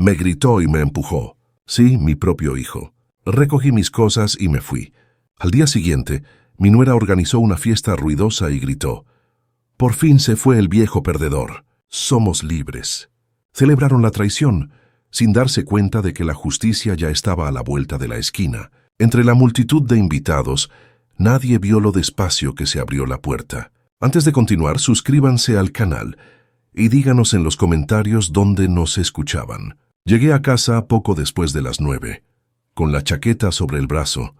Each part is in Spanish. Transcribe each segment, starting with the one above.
Me gritó y me empujó. Sí, mi propio hijo. Recogí mis cosas y me fui. Al día siguiente, mi nuera organizó una fiesta ruidosa y gritó: «Por fin se fue el viejo perdedor. Somos libres». Celebraron la traición, sin darse cuenta de que la justicia ya estaba a la vuelta de la esquina. Entre la multitud de invitados, nadie vio lo despacio que se abrió la puerta. Antes de continuar, suscríbanse al canal y díganos en los comentarios dónde nos escuchaban. Llegué a casa poco después de las 9, con la chaqueta sobre el brazo,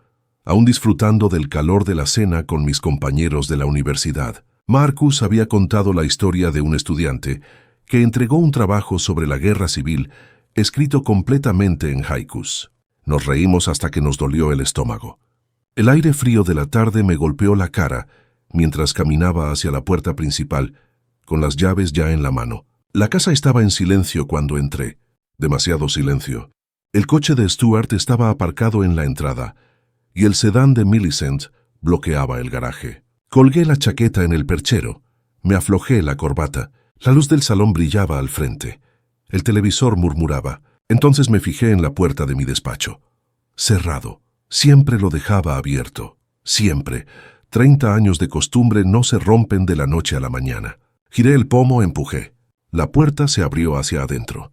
aún disfrutando del calor de la cena con mis compañeros de la universidad. Marcus había contado la historia de un estudiante que entregó un trabajo sobre la guerra civil escrito completamente en haikus. Nos reímos hasta que nos dolió el estómago. El aire frío de la tarde me golpeó la cara mientras caminaba hacia la puerta principal, con las llaves ya en la mano. La casa estaba en silencio cuando entré. Demasiado silencio. El coche de Stuart estaba aparcado en la entrada y el sedán de Millicent bloqueaba el garaje. Colgué la chaqueta en el perchero. Me aflojé la corbata. La luz del salón brillaba al frente. El televisor murmuraba. Entonces me fijé en la puerta de mi despacho. Cerrado. Siempre lo dejaba abierto. Siempre. 30 años de costumbre no se rompen de la noche a la mañana. Giré el pomo, empujé. La puerta se abrió hacia adentro.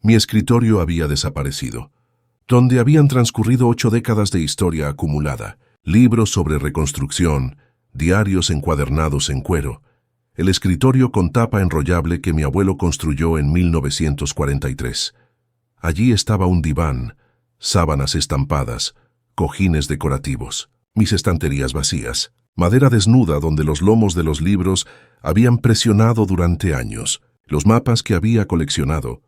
Mi escritorio había desaparecido, donde habían transcurrido 8 décadas de historia acumulada, libros sobre reconstrucción, diarios encuadernados en cuero, el escritorio con tapa enrollable que mi abuelo construyó en 1943. Allí estaba un diván, sábanas estampadas, cojines decorativos, mis estanterías vacías, madera desnuda donde los lomos de los libros habían presionado durante años, los mapas que había coleccionado,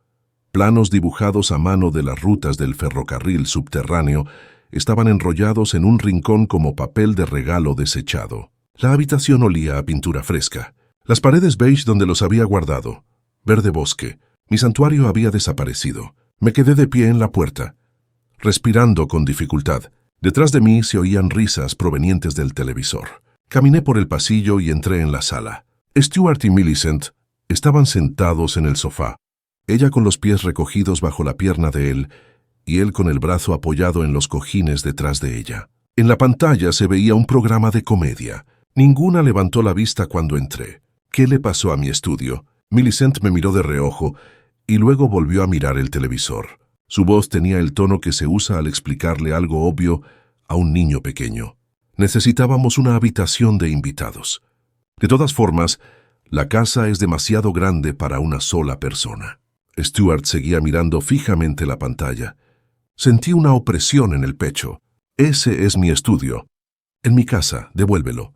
planos dibujados a mano de las rutas del ferrocarril subterráneo, estaban enrollados en un rincón como papel de regalo desechado. La habitación olía a pintura fresca. Las paredes beige donde los había guardado, verde bosque. Mi santuario había desaparecido. Me quedé de pie en la puerta, respirando con dificultad. Detrás de mí se oían risas provenientes del televisor. Caminé por el pasillo y entré en la sala. Stuart y Millicent estaban sentados en el sofá. Ella con los pies recogidos bajo la pierna de él y él con el brazo apoyado en los cojines detrás de ella. En la pantalla se veía un programa de comedia. Ninguna levantó la vista cuando entré. ¿Qué le pasó a mi estudio? Millicent me miró de reojo y luego volvió a mirar el televisor. Su voz tenía el tono que se usa al explicarle algo obvio a un niño pequeño. Necesitábamos una habitación de invitados. De todas formas, la casa es demasiado grande para una sola persona. Stuart seguía mirando fijamente la pantalla. Sentí una opresión en el pecho. Ese es mi estudio. En mi casa, devuélvelo.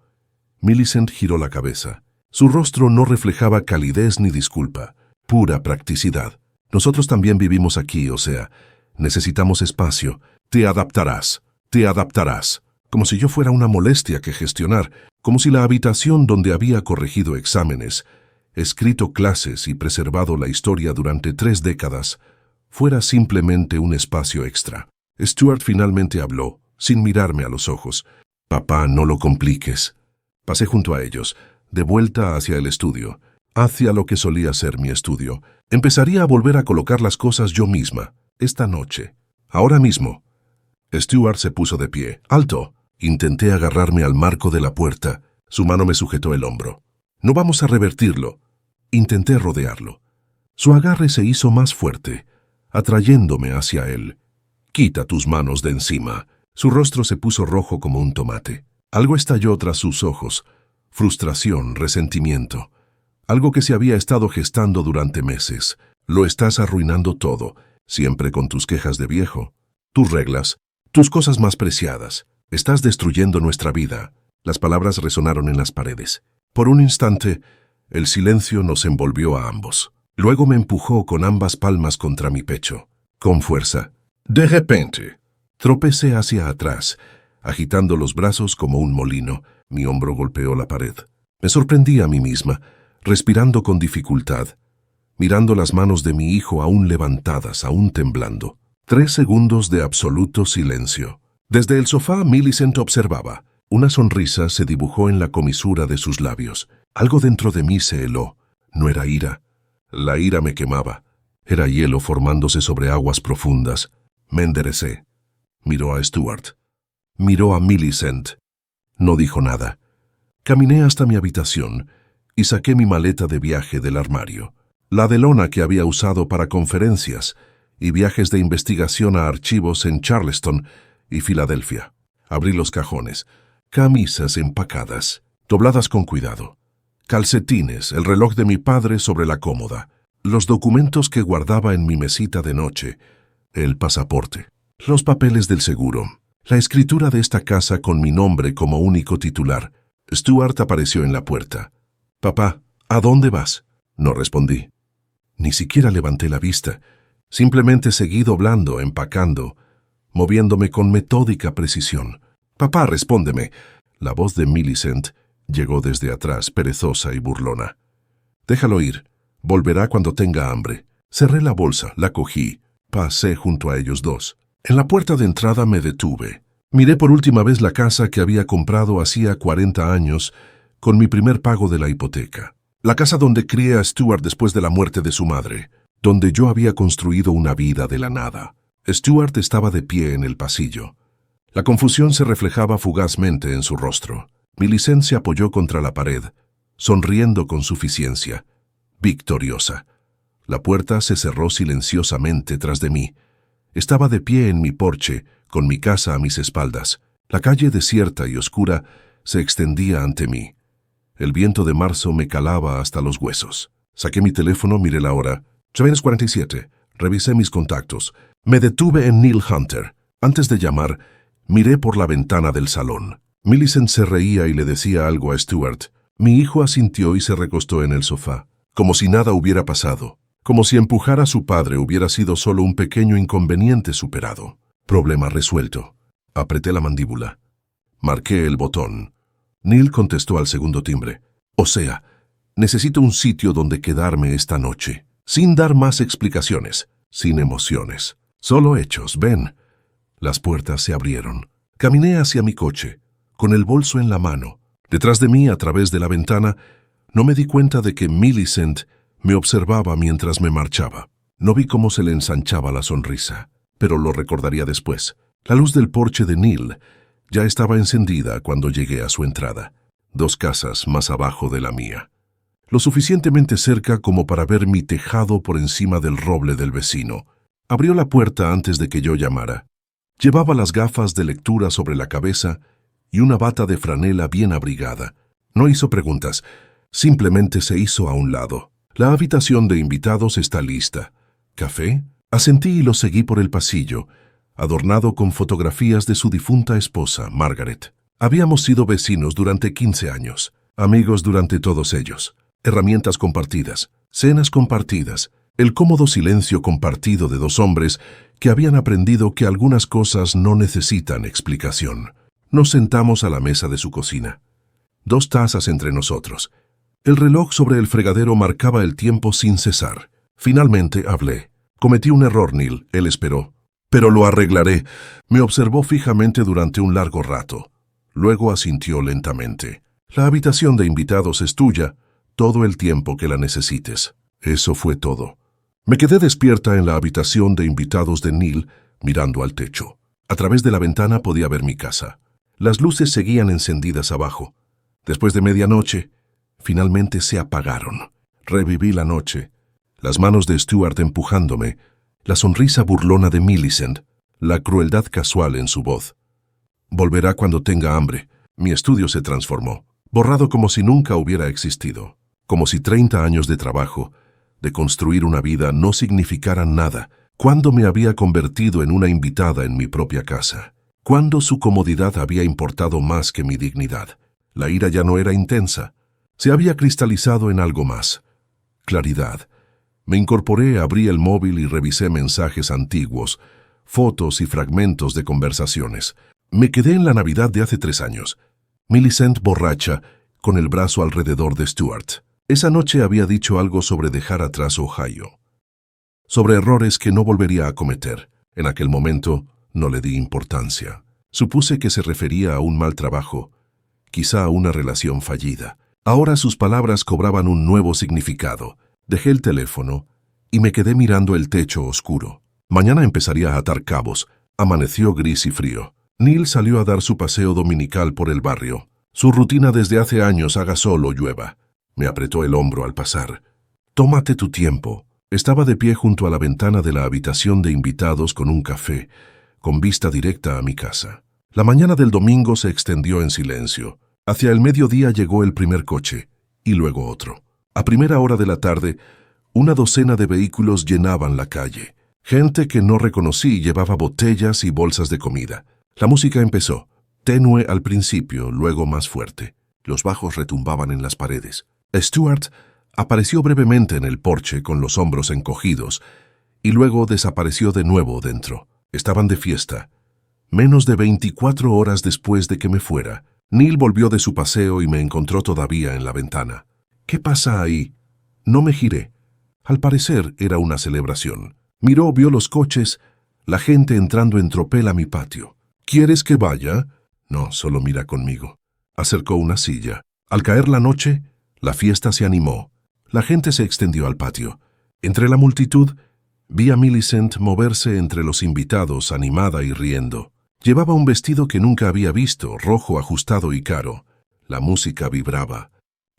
Millicent giró la cabeza. Su rostro no reflejaba calidez ni disculpa, pura practicidad. Nosotros también vivimos aquí, o sea, necesitamos espacio. Te adaptarás, te adaptarás. Como si yo fuera una molestia que gestionar, como si la habitación donde había corregido exámenes, escrito clases y preservado la historia durante 3 décadas, fuera simplemente un espacio extra. Stuart finalmente habló, sin mirarme a los ojos. «Papá, no lo compliques». Pasé junto a ellos, de vuelta hacia el estudio, hacia lo que solía ser mi estudio. Empezaría a volver a colocar las cosas yo misma, esta noche, ahora mismo. Stuart se puso de pie. «¡Alto!». Intenté agarrarme al marco de la puerta. Su mano me sujetó el hombro. «No vamos a revertirlo». Intenté rodearlo. Su agarre se hizo más fuerte, atrayéndome hacia él. «Quita tus manos de encima». Su rostro se puso rojo como un tomate. Algo estalló tras sus ojos. Frustración, resentimiento. Algo que se había estado gestando durante meses. «Lo estás arruinando todo, siempre con tus quejas de viejo. Tus reglas, tus cosas más preciadas. Estás destruyendo nuestra vida». Las palabras resonaron en las paredes. Por un instante, el silencio nos envolvió a ambos. Luego me empujó con ambas palmas contra mi pecho, con fuerza. De repente, tropecé hacia atrás, agitando los brazos como un molino. Mi hombro golpeó la pared. Me sorprendí a mí misma, respirando con dificultad, mirando las manos de mi hijo aún levantadas, aún temblando. 3 segundos de absoluto silencio. Desde el sofá, Millicent observaba. Una sonrisa se dibujó en la comisura de sus labios. Algo dentro de mí se heló. No era ira. La ira me quemaba. Era hielo formándose sobre aguas profundas. Me enderecé. Miró a Stuart. Miró a Millicent. No dijo nada. Caminé hasta mi habitación y saqué mi maleta de viaje del armario. La de lona que había usado para conferencias y viajes de investigación a archivos en Charleston y Filadelfia. Abrí los cajones. Camisas empacadas, dobladas con cuidado. Calcetines, el reloj de mi padre sobre la cómoda. Los documentos que guardaba en mi mesita de noche. El pasaporte. Los papeles del seguro. La escritura de esta casa con mi nombre como único titular. Stuart apareció en la puerta. «Papá, ¿a dónde vas?». No respondí. Ni siquiera levanté la vista. Simplemente seguí doblando, empacando, moviéndome con metódica precisión. «Papá, respóndeme». La voz de Millicent llegó desde atrás, perezosa y burlona. «Déjalo ir. Volverá cuando tenga hambre». Cerré la bolsa, la cogí. Pasé junto a ellos dos. En la puerta de entrada me detuve. Miré por última vez la casa que había comprado hacía 40 años con mi primer pago de la hipoteca. La casa donde crié a Stuart después de la muerte de su madre, donde yo había construido una vida de la nada. Stuart estaba de pie en el pasillo. La confusión se reflejaba fugazmente en su rostro. Millicent se apoyó contra la pared, sonriendo con suficiencia, victoriosa. La puerta se cerró silenciosamente tras de mí. Estaba de pie en mi porche, con mi casa a mis espaldas. La calle desierta y oscura se extendía ante mí. El viento de marzo me calaba hasta los huesos. Saqué mi teléfono, miré la hora. 47. Revisé mis contactos. Me detuve en Neil Hunter. Antes de llamar, miré por la ventana del salón. Millicent se reía y le decía algo a Stuart. Mi hijo asintió y se recostó en el sofá, como si nada hubiera pasado, como si empujar a su padre hubiera sido solo un pequeño inconveniente superado. Problema resuelto. Apreté la mandíbula. Marqué el botón. Neil contestó al segundo timbre. «O sea, necesito un sitio donde quedarme esta noche». Sin dar más explicaciones, sin emociones. Solo hechos, ven. Las puertas se abrieron. Caminé hacia mi coche, con el bolso en la mano. Detrás de mí, a través de la ventana, no me di cuenta de que Millicent me observaba mientras me marchaba. No vi cómo se le ensanchaba la sonrisa, pero lo recordaría después. La luz del porche de Neil ya estaba encendida cuando llegué a su entrada, 2 casas más abajo de la mía. Lo suficientemente cerca como para ver mi tejado por encima del roble del vecino. Abrió la puerta antes de que yo llamara. Llevaba las gafas de lectura sobre la cabeza y una bata de franela bien abrigada. No hizo preguntas, simplemente se hizo a un lado. «La habitación de invitados está lista. ¿Café?». Asentí y lo seguí por el pasillo, adornado con fotografías de su difunta esposa, Margaret. Habíamos sido vecinos durante 15 años, amigos durante todos ellos. Herramientas compartidas, cenas compartidas, el cómodo silencio compartido de 2 hombres que habían aprendido que algunas cosas no necesitan explicación. Nos sentamos a la mesa de su cocina. 2 tazas entre nosotros. El reloj sobre el fregadero marcaba el tiempo sin cesar. Finalmente hablé. «Cometí un error, Neil», él esperó. «Pero lo arreglaré». Me observó fijamente durante un largo rato. Luego asintió lentamente. «La habitación de invitados es tuya, todo el tiempo que la necesites». Eso fue todo. Me quedé despierta en la habitación de invitados de Neil, mirando al techo. A través de la ventana podía ver mi casa. Las luces seguían encendidas abajo. Después de medianoche, finalmente se apagaron. Reviví la noche, las manos de Stuart empujándome, la sonrisa burlona de Millicent, la crueldad casual en su voz. «Volverá cuando tenga hambre». Mi estudio se transformó, borrado como si nunca hubiera existido, como si 30 años de trabajo, de construir una vida, no significaran nada. ¿Cuándo me había convertido en una invitada en mi propia casa? ¿Cuándo su comodidad había importado más que mi dignidad? La ira ya no era intensa, se había cristalizado en algo más. Claridad. Me incorporé, abrí el móvil y revisé mensajes antiguos, fotos y fragmentos de conversaciones. Me quedé en la Navidad de hace 3 años. Millicent borracha, con el brazo alrededor de Stuart. Esa noche había dicho algo sobre dejar atrás Ohio, sobre errores que no volvería a cometer. En aquel momento no le di importancia. Supuse que se refería a un mal trabajo, quizá a una relación fallida. Ahora sus palabras cobraban un nuevo significado. Dejé el teléfono y me quedé mirando el techo oscuro. Mañana empezaría a atar cabos. Amaneció gris y frío. Neil salió a dar su paseo dominical por el barrio. Su rutina desde hace años, haga sol o llueva. Me apretó el hombro al pasar. «Tómate tu tiempo». Estaba de pie junto a la ventana de la habitación de invitados con un café, con vista directa a mi casa. La mañana del domingo se extendió en silencio. Hacia el mediodía llegó el primer coche, y luego otro. A primera hora de la tarde, una docena de vehículos llenaban la calle. Gente que no reconocí llevaba botellas y bolsas de comida. La música empezó, tenue al principio, luego más fuerte. Los bajos retumbaban en las paredes. Stuart apareció brevemente en el porche con los hombros encogidos y luego desapareció de nuevo dentro. Estaban de fiesta. Menos de 24 horas después de que me fuera, Neil volvió de su paseo y me encontró todavía en la ventana. «¿Qué pasa ahí?» No me giré. Al parecer era una celebración. Miró, vio los coches, la gente entrando en tropel a mi patio. «¿Quieres que vaya?» «No, solo mira conmigo». Acercó una silla. Al caer la noche, la fiesta se animó. La gente se extendió al patio. Entre la multitud, vi a Millicent moverse entre los invitados, animada y riendo. Llevaba un vestido que nunca había visto, rojo, ajustado y caro. La música vibraba.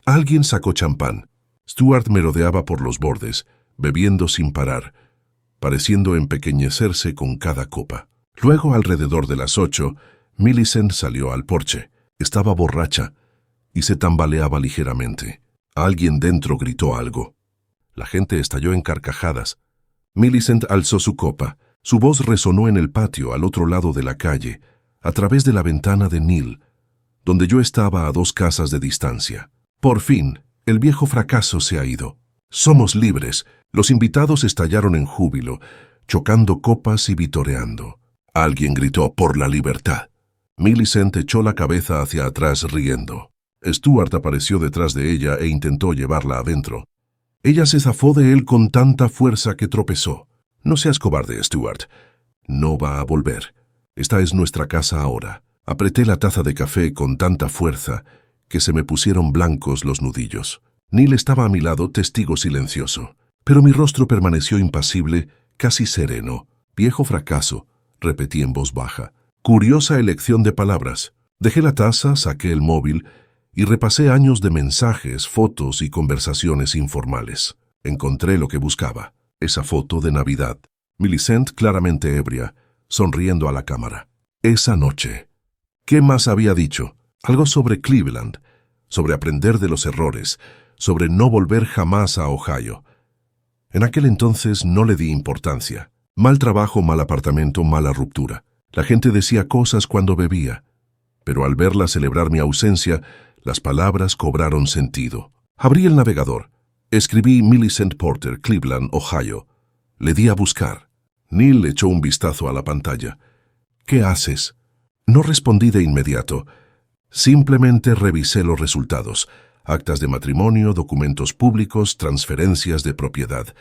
Alguien sacó champán. Stuart merodeaba por los bordes, bebiendo sin parar, pareciendo empequeñecerse con cada copa. Luego, alrededor de las 8, Millicent salió al porche. Estaba borracha y se tambaleaba ligeramente. Alguien dentro gritó algo. La gente estalló en carcajadas. Millicent alzó su copa. Su voz resonó en el patio al otro lado de la calle, a través de la ventana de Neil, donde yo estaba a 2 casas de distancia. Por fin, el viejo fracaso se ha ido. Somos libres. Los invitados estallaron en júbilo, chocando copas y vitoreando. Alguien gritó «por la libertad». Millicent echó la cabeza hacia atrás riendo. Stuart apareció detrás de ella e intentó llevarla adentro. Ella se zafó de él con tanta fuerza que tropezó. «No seas cobarde, Stuart. No va a volver. Esta es nuestra casa ahora». Apreté la taza de café con tanta fuerza que se me pusieron blancos los nudillos. Neil estaba a mi lado, testigo silencioso. Pero mi rostro permaneció impasible, casi sereno. «Viejo fracaso», repetí en voz baja. Curiosa elección de palabras. Dejé la taza, saqué el móvil y repasé años de mensajes, fotos y conversaciones informales. Encontré lo que buscaba. Esa foto de Navidad. Millicent, claramente ebria, sonriendo a la cámara. Esa noche. ¿Qué más había dicho? Algo sobre Cleveland, sobre aprender de los errores, sobre no volver jamás a Ohio. En aquel entonces no le di importancia. Mal trabajo, mal apartamento, mala ruptura. La gente decía cosas cuando bebía, pero al verla celebrar mi ausencia, las palabras cobraron sentido. Abrí el navegador. Escribí Millicent Porter, Cleveland, Ohio. Le di a buscar. Neil echó un vistazo a la pantalla. «¿Qué haces?» No respondí de inmediato. Simplemente revisé los resultados. Actas de matrimonio, documentos públicos, transferencias de propiedad.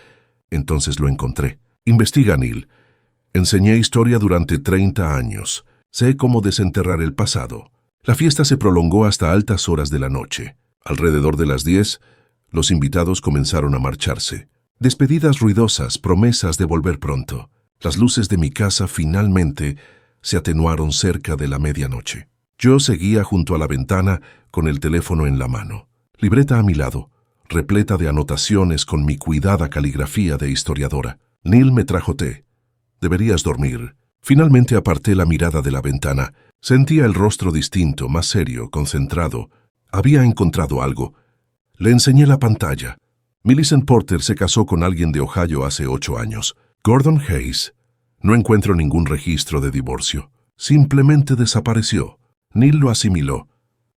Entonces lo encontré. «Investiga, Neil. Enseñé historia durante 30 años. Sé cómo desenterrar el pasado». La fiesta se prolongó hasta altas horas de la noche. Alrededor de las 10, los invitados comenzaron a marcharse. Despedidas ruidosas, promesas de volver pronto. Las luces de mi casa finalmente se atenuaron cerca de la medianoche. Yo seguía junto a la ventana con el teléfono en la mano. Libreta a mi lado, repleta de anotaciones con mi cuidada caligrafía de historiadora. Neil me trajo té. «Deberías dormir». Finalmente aparté la mirada de la ventana. Sentía el rostro distinto, más serio, concentrado. Había encontrado algo. Le enseñé la pantalla. Millicent Porter se casó con alguien de Ohio hace 8 años. Gordon Hayes. No encuentro ningún registro de divorcio. Simplemente desapareció. Neil lo asimiló.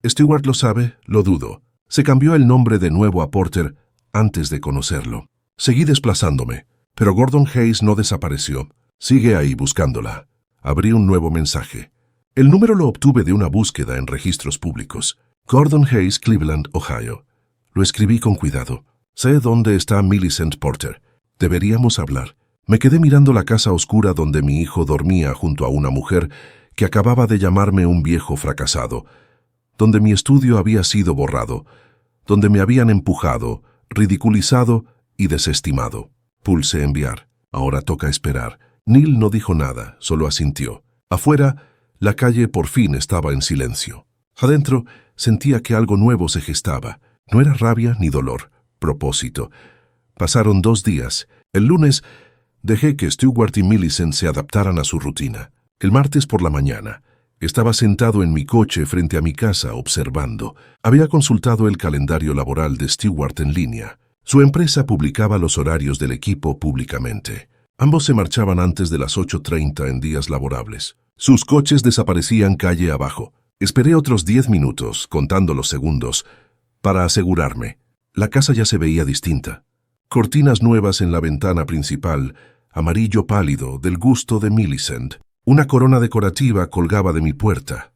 Stuart lo sabe, lo dudo. Se cambió el nombre de nuevo a Porter antes de conocerlo. Seguí desplazándome, pero Gordon Hayes no desapareció. Sigue ahí buscándola. Abrí un nuevo mensaje. El número lo obtuve de una búsqueda en registros públicos. Gordon Hayes, Cleveland, Ohio. Lo escribí con cuidado. Sé dónde está Millicent Porter. Deberíamos hablar. Me quedé mirando la casa oscura donde mi hijo dormía junto a una mujer que acababa de llamarme un viejo fracasado, donde mi estudio había sido borrado, donde me habían empujado, ridiculizado y desestimado. Pulsé enviar. Ahora toca esperar. Neil no dijo nada, solo asintió. Afuera, la calle por fin estaba en silencio. Adentro, sentía que algo nuevo se gestaba. No era rabia ni dolor. Propósito. Pasaron 2 días. El lunes, dejé que Stewart y Millicent se adaptaran a su rutina. El martes por la mañana, estaba sentado en mi coche frente a mi casa observando. Había consultado el calendario laboral de Stewart en línea. Su empresa publicaba los horarios del equipo públicamente. Ambos se marchaban antes de las 8:30 en días laborables. Sus coches desaparecían calle abajo. Esperé otros 10 minutos, contando los segundos, para asegurarme. La casa ya se veía distinta. Cortinas nuevas en la ventana principal, amarillo pálido, del gusto de Millicent. Una corona decorativa colgaba de mi puerta,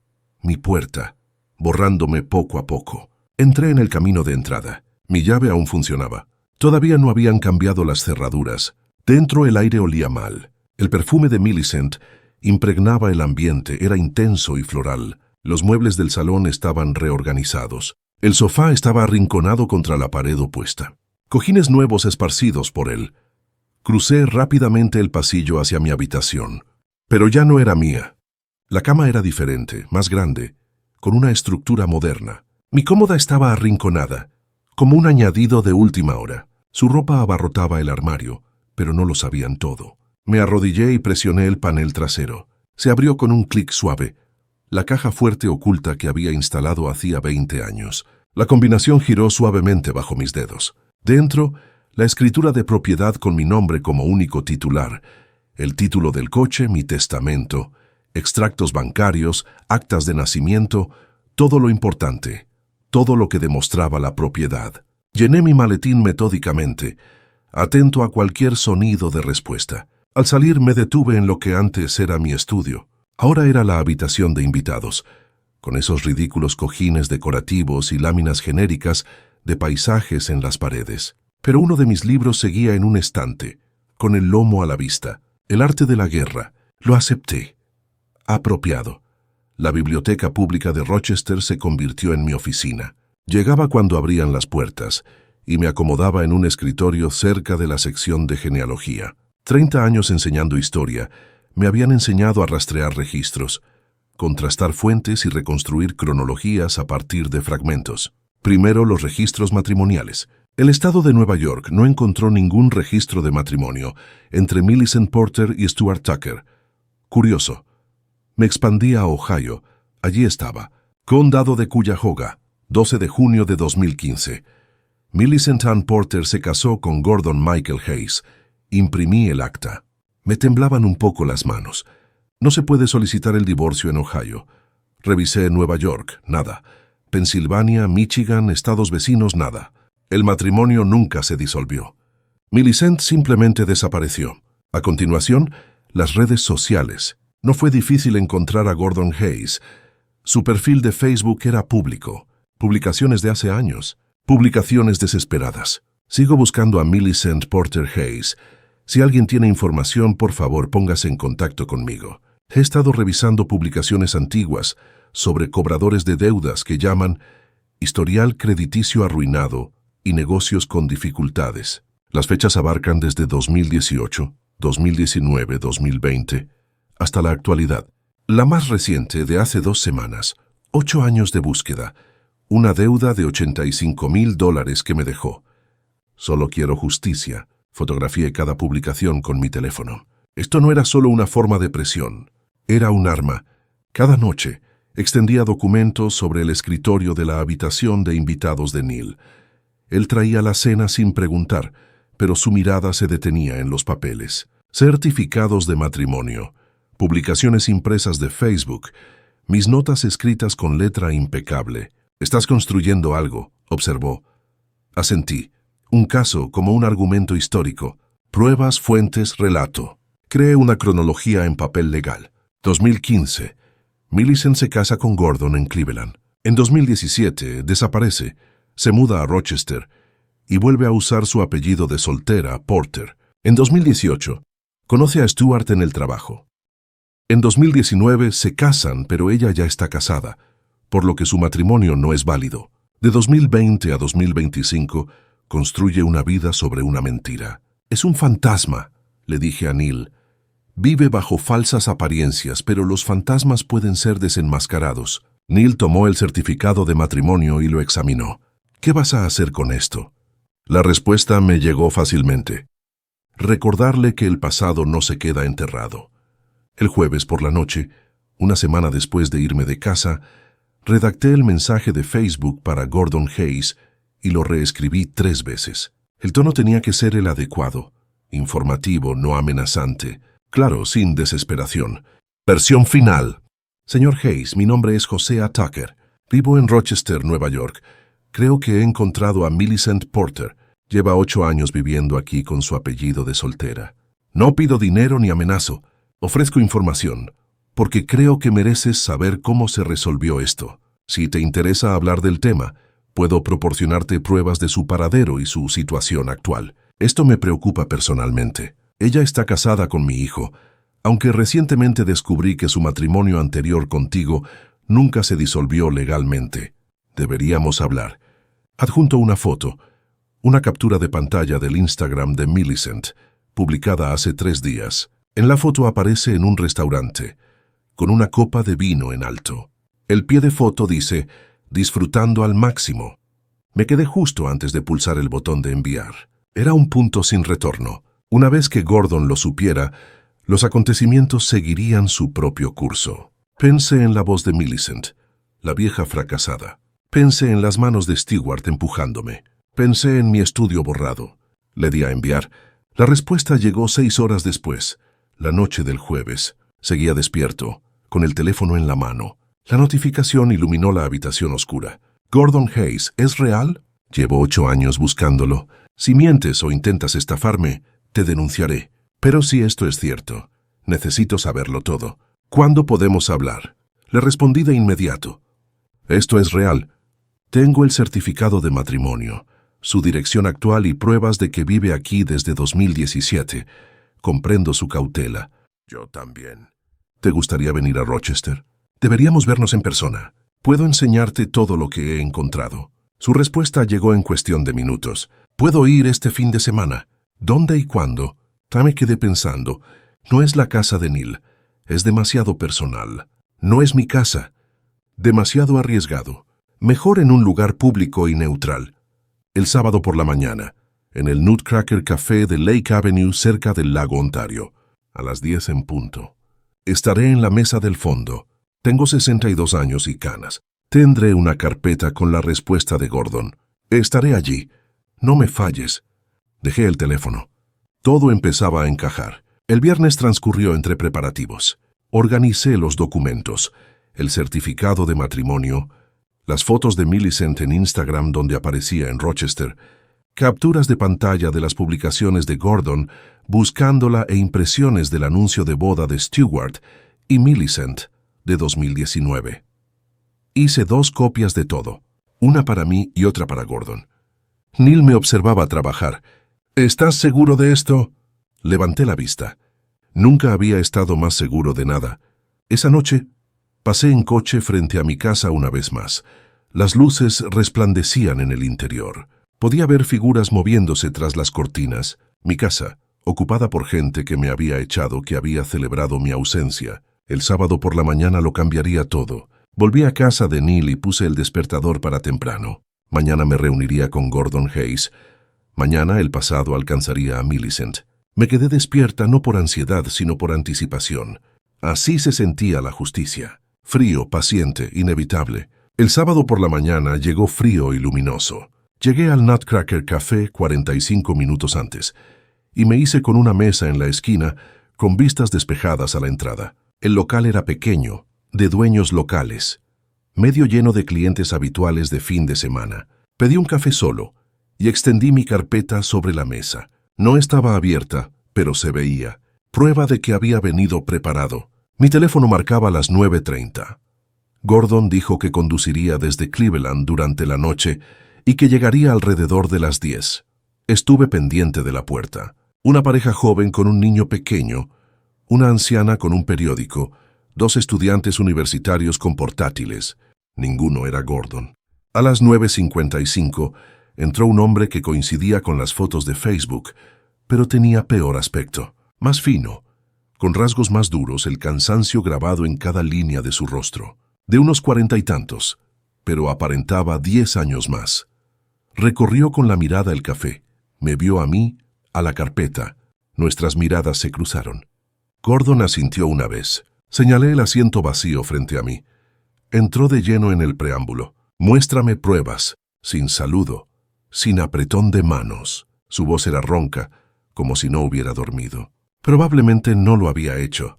borrándome poco a poco. Entré en el camino de entrada. Mi llave aún funcionaba. Todavía no habían cambiado las cerraduras. Dentro el aire olía mal. El perfume de Millicent impregnaba el ambiente, era intenso y floral. Los muebles del salón estaban reorganizados. El sofá estaba arrinconado contra la pared opuesta. Cojines nuevos esparcidos por él. Crucé rápidamente el pasillo hacia mi habitación. Pero ya no era mía. La cama era diferente, más grande, con una estructura moderna. Mi cómoda estaba arrinconada, como un añadido de última hora. Su ropa abarrotaba el armario, pero no lo sabían todo. Me arrodillé y presioné el panel trasero. Se abrió con un clic suave. La caja fuerte oculta que había instalado hacía 20 años. La combinación giró suavemente bajo mis dedos. Dentro, la escritura de propiedad con mi nombre como único titular. El título del coche, mi testamento, extractos bancarios, actas de nacimiento, todo lo importante, todo lo que demostraba la propiedad. Llené mi maletín metódicamente, atento a cualquier sonido de respuesta. Al salir me detuve en lo que antes era mi estudio. Ahora era la habitación de invitados, con esos ridículos cojines decorativos y láminas genéricas de paisajes en las paredes. Pero uno de mis libros seguía en un estante, con el lomo a la vista. El arte de la guerra. Lo acepté. Apropiado. La biblioteca pública de Rochester se convirtió en mi oficina. Llegaba cuando abrían las puertas y me acomodaba en un escritorio cerca de la sección de genealogía. 30 años enseñando historia me habían enseñado a rastrear registros, contrastar fuentes y reconstruir cronologías a partir de fragmentos. Primero, los registros matrimoniales. El estado de Nueva York no encontró ningún registro de matrimonio entre Millicent Porter y Stuart Tucker. Curioso. Me expandí a Ohio. Allí estaba. Condado de Cuyahoga, 12 de junio de 2015. Millicent Ann Porter se casó con Gordon Michael Hayes. Imprimí el acta. Me temblaban un poco las manos. No se puede solicitar el divorcio en Ohio. Revisé Nueva York, nada. Pensilvania, Michigan, estados vecinos, nada. El matrimonio nunca se disolvió. Millicent simplemente desapareció. A continuación, las redes sociales. No fue difícil encontrar a Gordon Hayes. Su perfil de Facebook era público. Publicaciones de hace años. Publicaciones desesperadas. Sigo buscando a Millicent Porter Hayes. Si alguien tiene información, por favor, póngase en contacto conmigo. He estado revisando publicaciones antiguas sobre cobradores de deudas que llaman historial crediticio arruinado y negocios con dificultades. Las fechas abarcan desde 2018, 2019, 2020, hasta la actualidad. La más reciente, de hace 2 semanas, 8 años de búsqueda, una deuda de $85,000 que me dejó. Solo quiero justicia. Fotografié cada publicación con mi teléfono. Esto no era solo una forma de presión, era un arma. Cada noche extendía documentos sobre el escritorio de la habitación de invitados de Neil. Él traía la cena sin preguntar, pero su mirada se detenía en los papeles. Certificados de matrimonio, publicaciones impresas de Facebook, mis notas escritas con letra impecable. «Estás construyendo algo», observó. Asentí. Un caso como un argumento histórico. Pruebas, fuentes, relato. Creé una cronología en papel legal. 2015. Millicent se casa con Gordon en Cleveland. En 2017 desaparece, se muda a Rochester y vuelve a usar su apellido de soltera, Porter. En 2018 conoce a Stuart en el trabajo. En 2019 se casan, pero ella ya está casada, por lo que su matrimonio no es válido. De 2020 a 2025 construye una vida sobre una mentira. Es un fantasma, le dije a Neil. Vive bajo falsas apariencias, pero los fantasmas pueden ser desenmascarados. Neil tomó el certificado de matrimonio y lo examinó. ¿Qué vas a hacer con esto? La respuesta me llegó fácilmente. Recordarle que el pasado no se queda enterrado. El jueves por la noche, una semana después de irme de casa, redacté el mensaje de Facebook para Gordon Hayes y lo reescribí 3 veces. El tono tenía que ser el adecuado, informativo, no amenazante, claro, sin desesperación. Versión final. Señor Hayes, mi nombre es José Tucker. Vivo en Rochester, Nueva York. Creo que he encontrado a Millicent Porter. Lleva 8 años viviendo aquí con su apellido de soltera. No pido dinero ni amenazo. Ofrezco información, porque creo que mereces saber cómo se resolvió esto. Si te interesa hablar del tema, puedo proporcionarte pruebas de su paradero y su situación actual. Esto me preocupa personalmente. Ella está casada con mi hijo, aunque recientemente descubrí que su matrimonio anterior contigo nunca se disolvió legalmente. Deberíamos hablar. Adjunto una foto, una captura de pantalla del Instagram de Millicent, publicada hace 3 días. En la foto aparece en un restaurante, con una copa de vino en alto. El pie de foto dice, disfrutando al máximo. Me quedé justo antes de pulsar el botón de enviar. Era un punto sin retorno. Una vez que Gordon lo supiera, los acontecimientos seguirían su propio curso. Pensé en la voz de Millicent, la vieja fracasada. Pensé en las manos de Stewart empujándome. Pensé en mi estudio borrado. Le di a enviar. La respuesta llegó 6 horas después, la noche del jueves. Seguía despierto, con el teléfono en la mano. La notificación iluminó la habitación oscura. Gordon Hayes, ¿es real? Llevo 8 años buscándolo. Si mientes o intentas estafarme, te denunciaré. Pero si esto es cierto, necesito saberlo todo. ¿Cuándo podemos hablar? Le respondí de inmediato. Esto es real. Tengo el certificado de matrimonio, su dirección actual y pruebas de que vive aquí desde 2017. Comprendo su cautela. Yo también. ¿Te gustaría venir a Rochester? Deberíamos vernos en persona. Puedo enseñarte todo lo que he encontrado. Su respuesta llegó en cuestión de minutos. Puedo ir este fin de semana. ¿Dónde y cuándo? Me quedé pensando. No es la casa de Neil. Es demasiado personal. No es mi casa. Demasiado arriesgado. Mejor en un lugar público y neutral. El sábado por la mañana, en el Nutcracker Café de Lake Avenue cerca del lago Ontario, a las 10 en punto. Estaré en la mesa del fondo. Tengo 62 años y canas. Tendré una carpeta con la respuesta de Gordon. Estaré allí. No me falles. Dejé el teléfono. Todo empezaba a encajar. El viernes transcurrió entre preparativos. Organicé los documentos, el certificado de matrimonio, las fotos de Millicent en Instagram donde aparecía en Rochester, capturas de pantalla de las publicaciones de Gordon buscándola e impresiones del anuncio de boda de Stewart y Millicent de 2019. Hice 2 copias de todo, una para mí y otra para Gordon. Neil me observaba trabajar. ¿Estás seguro de esto? Levanté la vista. Nunca había estado más seguro de nada. Esa noche, pasé en coche frente a mi casa una vez más. Las luces resplandecían en el interior. Podía ver figuras moviéndose tras las cortinas. Mi casa, ocupada por gente que me había echado, que había celebrado mi ausencia. El sábado por la mañana lo cambiaría todo. Volví a casa de Neil y puse el despertador para temprano. Mañana me reuniría con Gordon Hayes. Mañana el pasado alcanzaría a Millicent. Me quedé despierta no por ansiedad, sino por anticipación. Así se sentía la justicia. Frío, paciente, inevitable. El sábado por la mañana llegó frío y luminoso. Llegué al Nutcracker Café 45 minutos antes y me hice con una mesa en la esquina con vistas despejadas a la entrada. El local era pequeño, de dueños locales, medio lleno de clientes habituales de fin de semana. Pedí un café solo y extendí mi carpeta sobre la mesa. No estaba abierta, pero se veía. Prueba de que había venido preparado. Mi teléfono marcaba las 9:30. Gordon dijo que conduciría desde Cleveland durante la noche y que llegaría alrededor de las 10. Estuve pendiente de la puerta. Una pareja joven con un niño pequeño, una anciana con un periódico, 2 estudiantes universitarios con portátiles. Ninguno era Gordon. A las 9:55 entró un hombre que coincidía con las fotos de Facebook, pero tenía peor aspecto, más fino, con rasgos más duros, el cansancio grabado en cada línea de su rostro. De unos 40 y tantos, pero aparentaba 10 años más. Recorrió con la mirada el café, me vio a mí, a la carpeta. Nuestras miradas se cruzaron. Gordon asintió una vez. Señalé el asiento vacío frente a mí. Entró de lleno en el preámbulo. Muéstrame pruebas, sin saludo, sin apretón de manos. Su voz era ronca, como si no hubiera dormido. Probablemente no lo había hecho.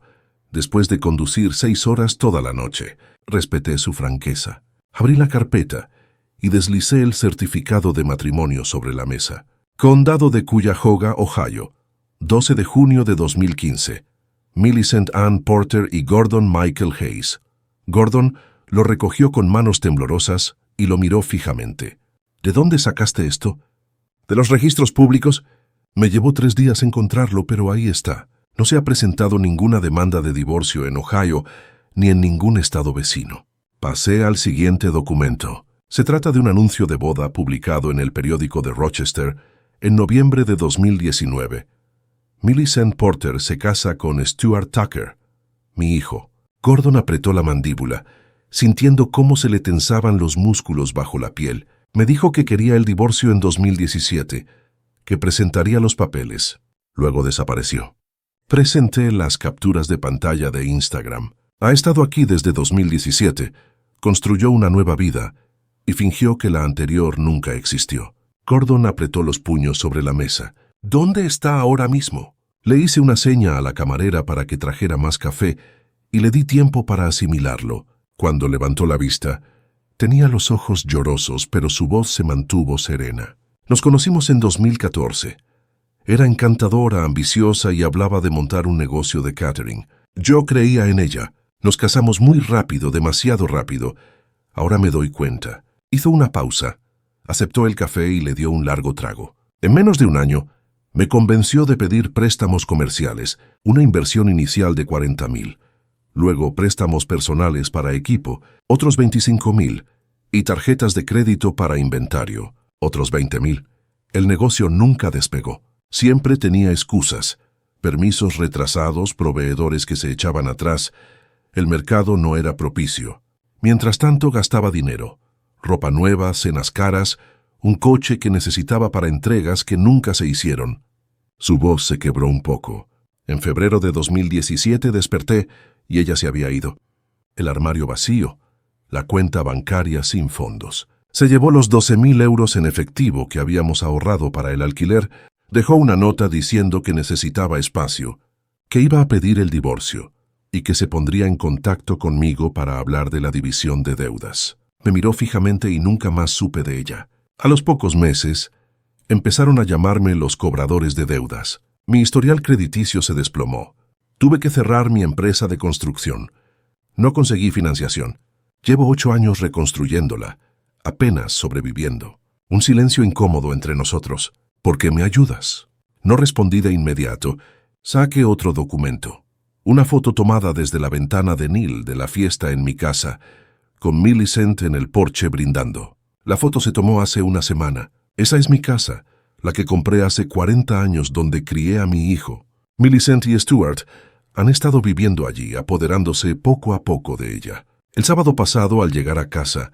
Después de conducir 6 horas toda la noche, respeté su franqueza. Abrí la carpeta y deslicé el certificado de matrimonio sobre la mesa. Condado de Cuyahoga, Ohio, 12 de junio de 2015. Millicent Ann Porter y Gordon Michael Hayes. Gordon lo recogió con manos temblorosas y lo miró fijamente. ¿De dónde sacaste esto? ¿De los registros públicos? Me llevó 3 días encontrarlo, pero ahí está. No se ha presentado ninguna demanda de divorcio en Ohio ni en ningún estado vecino. Pasé al siguiente documento. Se trata de un anuncio de boda publicado en el periódico de Rochester en noviembre de 2019. Millicent Porter se casa con Stuart Tucker, mi hijo. Gordon apretó la mandíbula, sintiendo cómo se le tensaban los músculos bajo la piel. Me dijo que quería el divorcio en 2017, que presentaría los papeles. Luego desapareció. Presenté las capturas de pantalla de Instagram. Ha estado aquí desde 2017, construyó una nueva vida y fingió que la anterior nunca existió. Gordon apretó los puños sobre la mesa. ¿Dónde está ahora mismo? Le hice una seña a la camarera para que trajera más café y le di tiempo para asimilarlo. Cuando levantó la vista, tenía los ojos llorosos, pero su voz se mantuvo serena. Nos conocimos en 2014. Era encantadora, ambiciosa y hablaba de montar un negocio de catering. Yo creía en ella. Nos casamos muy rápido, demasiado rápido. Ahora me doy cuenta. Hizo una pausa. Aceptó el café y le dio un largo trago. En menos de un año, me convenció de pedir préstamos comerciales, una inversión inicial de $40,000. Luego préstamos personales para equipo, otros $25,000, y tarjetas de crédito para inventario, otros $20,000. El negocio nunca despegó. Siempre tenía excusas, permisos retrasados, proveedores que se echaban atrás. El mercado no era propicio. Mientras tanto gastaba dinero. Ropa nueva, cenas caras, un coche que necesitaba para entregas que nunca se hicieron. Su voz se quebró un poco. En febrero de 2017 desperté y ella se había ido. El armario vacío, la cuenta bancaria sin fondos. Se llevó los 12,000 euros en efectivo que habíamos ahorrado para el alquiler. Dejó una nota diciendo que necesitaba espacio, que iba a pedir el divorcio y que se pondría en contacto conmigo para hablar de la división de deudas. Me miró fijamente y nunca más supe de ella. A los pocos meses, empezaron a llamarme los cobradores de deudas. Mi historial crediticio se desplomó. Tuve que cerrar mi empresa de construcción. No conseguí financiación. Llevo 8 años reconstruyéndola, apenas sobreviviendo. Un silencio incómodo entre nosotros. ¿Por qué me ayudas? No respondí de inmediato. Saqué otro documento. Una foto tomada desde la ventana de Neil de la fiesta en mi casa, con Millicent en el porche brindando. La foto se tomó hace una semana. Esa es mi casa, la que compré hace 40 años donde crié a mi hijo. Millicent y Stuart han estado viviendo allí, apoderándose poco a poco de ella. El sábado pasado, al llegar a casa,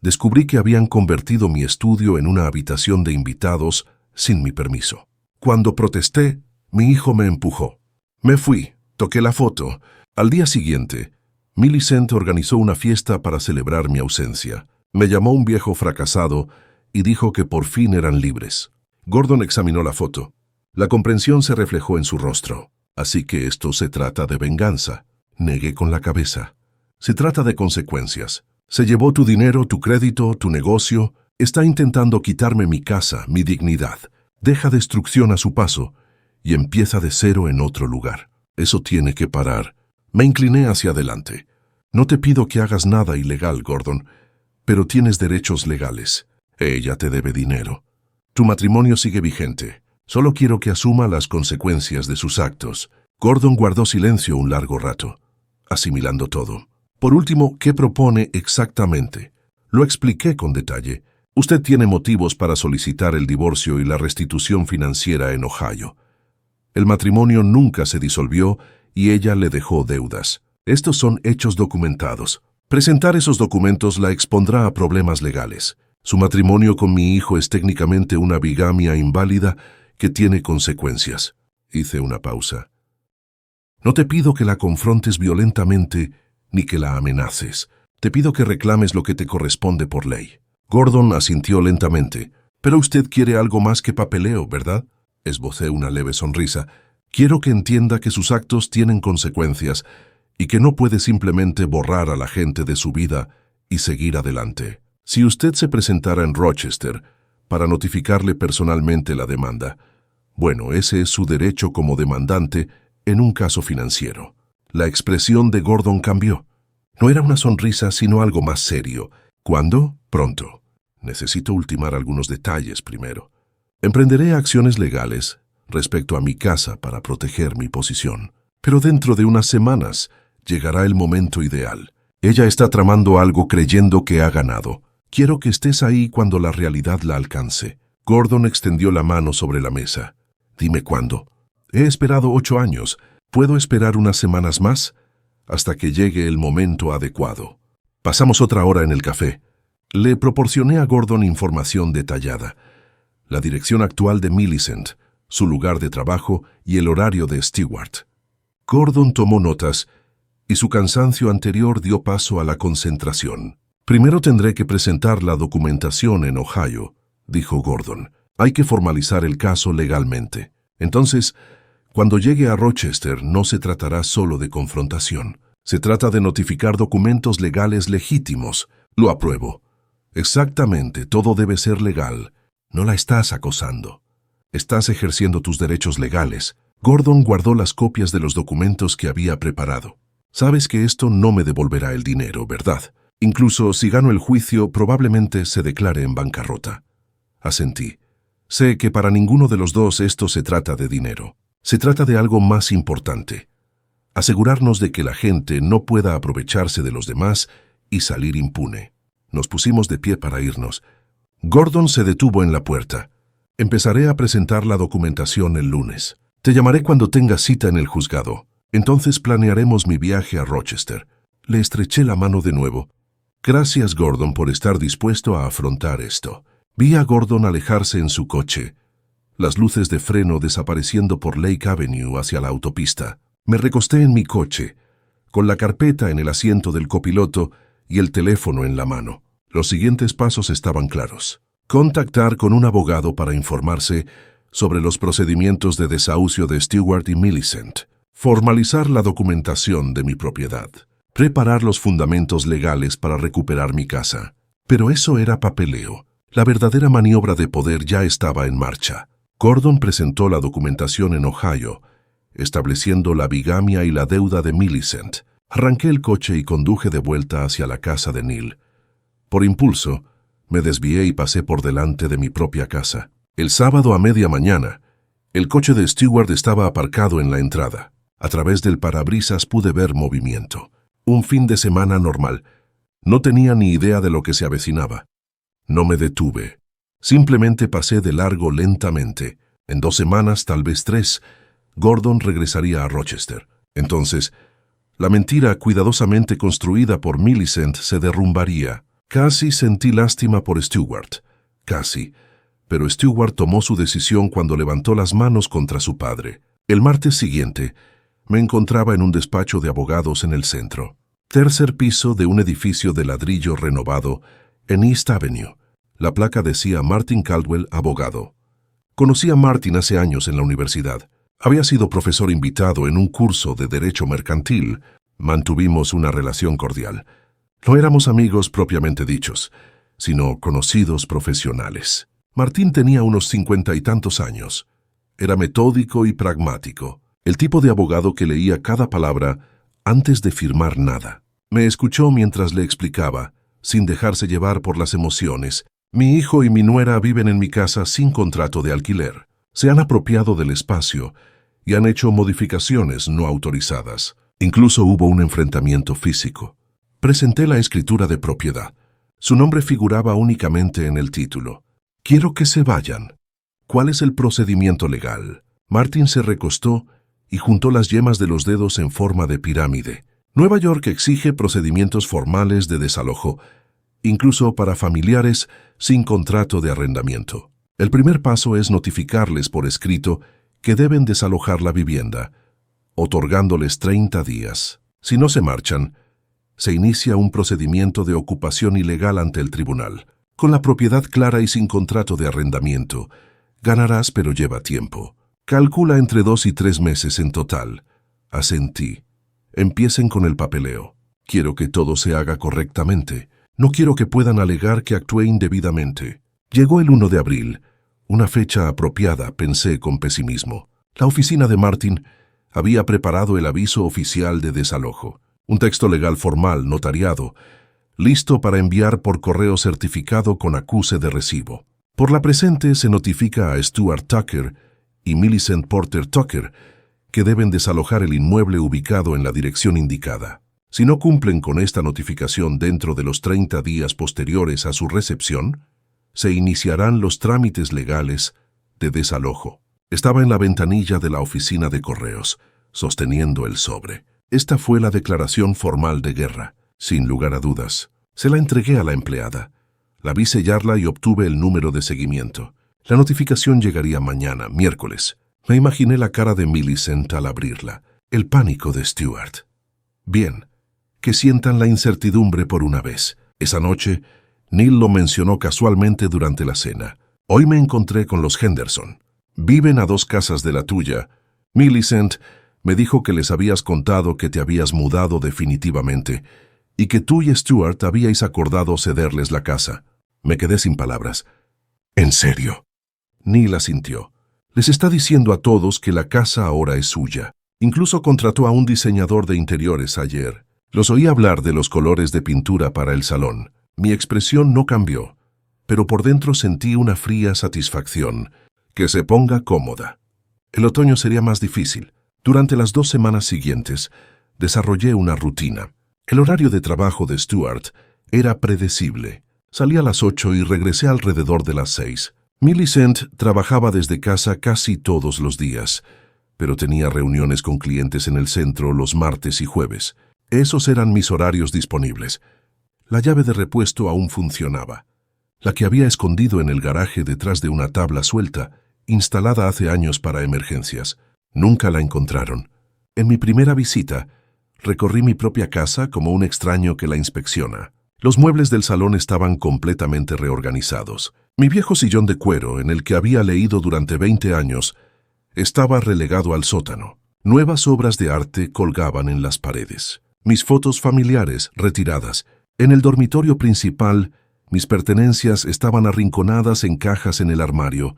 descubrí que habían convertido mi estudio en una habitación de invitados sin mi permiso. Cuando protesté, mi hijo me empujó. Me fui, toqué la foto. Al día siguiente, Millicent organizó una fiesta para celebrar mi ausencia. Me llamó un viejo fracasado y dijo que por fin eran libres. Gordon examinó la foto. La comprensión se reflejó en su rostro. Así que esto se trata de venganza. Negué con la cabeza. Se trata de consecuencias. Se llevó tu dinero, tu crédito, tu negocio. Está intentando quitarme mi casa, mi dignidad. Deja destrucción a su paso y empieza de cero en otro lugar. Eso tiene que parar. Me incliné hacia adelante. No te pido que hagas nada ilegal, Gordon, pero tienes derechos legales. Ella te debe dinero. Tu matrimonio sigue vigente. Solo quiero que asuma las consecuencias de sus actos. Gordon guardó silencio un largo rato, asimilando todo. Por último, ¿qué propone exactamente? Lo expliqué con detalle. Usted tiene motivos para solicitar el divorcio y la restitución financiera en Ohio. El matrimonio nunca se disolvió y ella le dejó deudas. Estos son hechos documentados. Presentar esos documentos la expondrá a problemas legales. Su matrimonio con mi hijo es técnicamente una bigamia inválida que tiene consecuencias. Hice una pausa. No te pido que la confrontes violentamente ni que la amenaces. Te pido que reclames lo que te corresponde por ley. Gordon asintió lentamente. Pero usted quiere algo más que papeleo, ¿verdad? Esbocé una leve sonrisa. Quiero que entienda que sus actos tienen consecuencias y que no puede simplemente borrar a la gente de su vida y seguir adelante. Si usted se presentara en Rochester para notificarle personalmente la demanda, bueno, ese es su derecho como demandante en un caso financiero. La expresión de Gordon cambió. No era una sonrisa, sino algo más serio. ¿Cuándo? Pronto. Necesito ultimar algunos detalles primero. Emprenderé acciones legales respecto a mi casa para proteger mi posición. Pero dentro de unas semanas llegará el momento ideal. Ella está tramando algo creyendo que ha ganado. Quiero que estés ahí cuando la realidad la alcance. Gordon extendió la mano sobre la mesa. Dime cuándo. He esperado 8 años. ¿Puedo esperar unas semanas más? Hasta que llegue el momento adecuado. Pasamos otra hora en el café. Le proporcioné a Gordon información detallada. La dirección actual de Millicent, su lugar de trabajo y el horario de Stewart. Gordon tomó notas y su cansancio anterior dio paso a la concentración. Primero tendré que presentar la documentación en Ohio, dijo Gordon. Hay que formalizar el caso legalmente. Entonces, cuando llegue a Rochester no se tratará solo de confrontación. Se trata de notificar documentos legales legítimos. Lo apruebo. Exactamente, todo debe ser legal. No la estás acosando. Estás ejerciendo tus derechos legales. Gordon guardó las copias de los documentos que había preparado. Sabes que esto no me devolverá el dinero, ¿verdad? Incluso si gano el juicio, probablemente se declare en bancarrota. Asentí. Sé que para ninguno de los dos esto se trata de dinero. Se trata de algo más importante. Asegurarnos de que la gente no pueda aprovecharse de los demás y salir impune. Nos pusimos de pie para irnos. Gordon se detuvo en la puerta. Empezaré a presentar la documentación el lunes. Te llamaré cuando tenga cita en el juzgado. Entonces planearemos mi viaje a Rochester. Le estreché la mano de nuevo. Gracias, Gordon, por estar dispuesto a afrontar esto. Vi a Gordon alejarse en su coche, las luces de freno desapareciendo por Lake Avenue hacia la autopista. Me recosté en mi coche, con la carpeta en el asiento del copiloto y el teléfono en la mano. Los siguientes pasos estaban claros. Contactar con un abogado para informarse sobre los procedimientos de desahucio de Stewart y Millicent. Formalizar la documentación de mi propiedad. Preparar los fundamentos legales para recuperar mi casa. Pero eso era papeleo. La verdadera maniobra de poder ya estaba en marcha. Gordon presentó la documentación en Ohio, estableciendo la bigamia y la deuda de Millicent. Arranqué el coche y conduje de vuelta hacia la casa de Neil. Por impulso, me desvié y pasé por delante de mi propia casa. El sábado a media mañana, el coche de Stewart estaba aparcado en la entrada. A través del parabrisas pude ver movimiento. Un fin de semana normal. No tenía ni idea de lo que se avecinaba. No me detuve. Simplemente pasé de largo lentamente. En 2 semanas, tal vez 3, Gordon regresaría a Rochester. Entonces, la mentira cuidadosamente construida por Millicent se derrumbaría. Casi sentí lástima por Stewart. Casi. Pero Stewart tomó su decisión cuando levantó las manos contra su padre. El martes siguiente, me encontraba en un despacho de abogados en el centro. 3er piso de un edificio de ladrillo renovado en East Avenue. La placa decía Martin Caldwell, abogado. Conocí a Martin hace años en la universidad. Había sido profesor invitado en un curso de Derecho Mercantil. Mantuvimos una relación cordial. No éramos amigos propiamente dichos, sino conocidos profesionales. Martín tenía unos 50 y tantos años. Era metódico y pragmático, el tipo de abogado que leía cada palabra antes de firmar nada. Me escuchó mientras le explicaba, sin dejarse llevar por las emociones. Mi hijo y mi nuera viven en mi casa sin contrato de alquiler. Se han apropiado del espacio y han hecho modificaciones no autorizadas. Incluso hubo un enfrentamiento físico. Presenté la escritura de propiedad. Su nombre figuraba únicamente en el título. Quiero que se vayan. ¿Cuál es el procedimiento legal? Martin se recostó y juntó las yemas de los dedos en forma de pirámide. Nueva York exige procedimientos formales de desalojo, incluso para familiares sin contrato de arrendamiento. El primer paso es notificarles por escrito que deben desalojar la vivienda, otorgándoles 30 días. Si no se marchan, se inicia un procedimiento de ocupación ilegal ante el tribunal. Con la propiedad clara y sin contrato de arrendamiento, ganarás, pero lleva tiempo. Calcula entre 2 y 3 meses en total. Asentí. Empiecen con el papeleo. Quiero que todo se haga correctamente. No quiero que puedan alegar que actué indebidamente. Llegó el 1 de abril, una fecha apropiada, pensé con pesimismo. La oficina de Martin había preparado el aviso oficial de desalojo, un texto legal formal, notariado, listo para enviar por correo certificado con acuse de recibo. Por la presente se notifica a Stuart Tucker y Millicent Porter Tucker que deben desalojar el inmueble ubicado en la dirección indicada. Si no cumplen con esta notificación dentro de los 30 días posteriores a su recepción, se iniciarán los trámites legales de desalojo. Estaba en la ventanilla de la oficina de correos, sosteniendo el sobre. Esta fue la declaración formal de guerra, sin lugar a dudas. Se la entregué a la empleada. La vi sellarla y obtuve el número de seguimiento. La notificación llegaría mañana, miércoles. Me imaginé la cara de Millicent al abrirla, el pánico de Stuart. Bien, que sientan la incertidumbre por una vez. Esa noche, Neil lo mencionó casualmente durante la cena. Hoy me encontré con los Henderson. Viven a 2 casas de la tuya. Millicent me dijo que les habías contado que te habías mudado definitivamente y que tú y Stuart habíais acordado cederles la casa. Me quedé sin palabras. ¿En serio? Neil asintió. Les está diciendo a todos que la casa ahora es suya. Incluso contrató a un diseñador de interiores ayer. Los oí hablar de los colores de pintura para el salón. Mi expresión no cambió, pero por dentro sentí una fría satisfacción. Que se ponga cómoda. El otoño sería más difícil. Durante las 2 semanas siguientes, desarrollé una rutina. El horario de trabajo de Stuart era predecible. Salí a las 8 y regresé alrededor de las 6. Millicent trabajaba desde casa casi todos los días, pero tenía reuniones con clientes en el centro los martes y jueves. Esos eran mis horarios disponibles. La llave de repuesto aún funcionaba, la que había escondido en el garaje detrás de una tabla suelta, instalada hace años para emergencias. Nunca la encontraron. En mi primera visita, recorrí mi propia casa como un extraño que la inspecciona. Los muebles del salón estaban completamente reorganizados. Mi viejo sillón de cuero, en el que había leído durante 20 años, estaba relegado al sótano. Nuevas obras de arte colgaban en las paredes. Mis fotos familiares, retiradas. En el dormitorio principal, mis pertenencias estaban arrinconadas en cajas en el armario,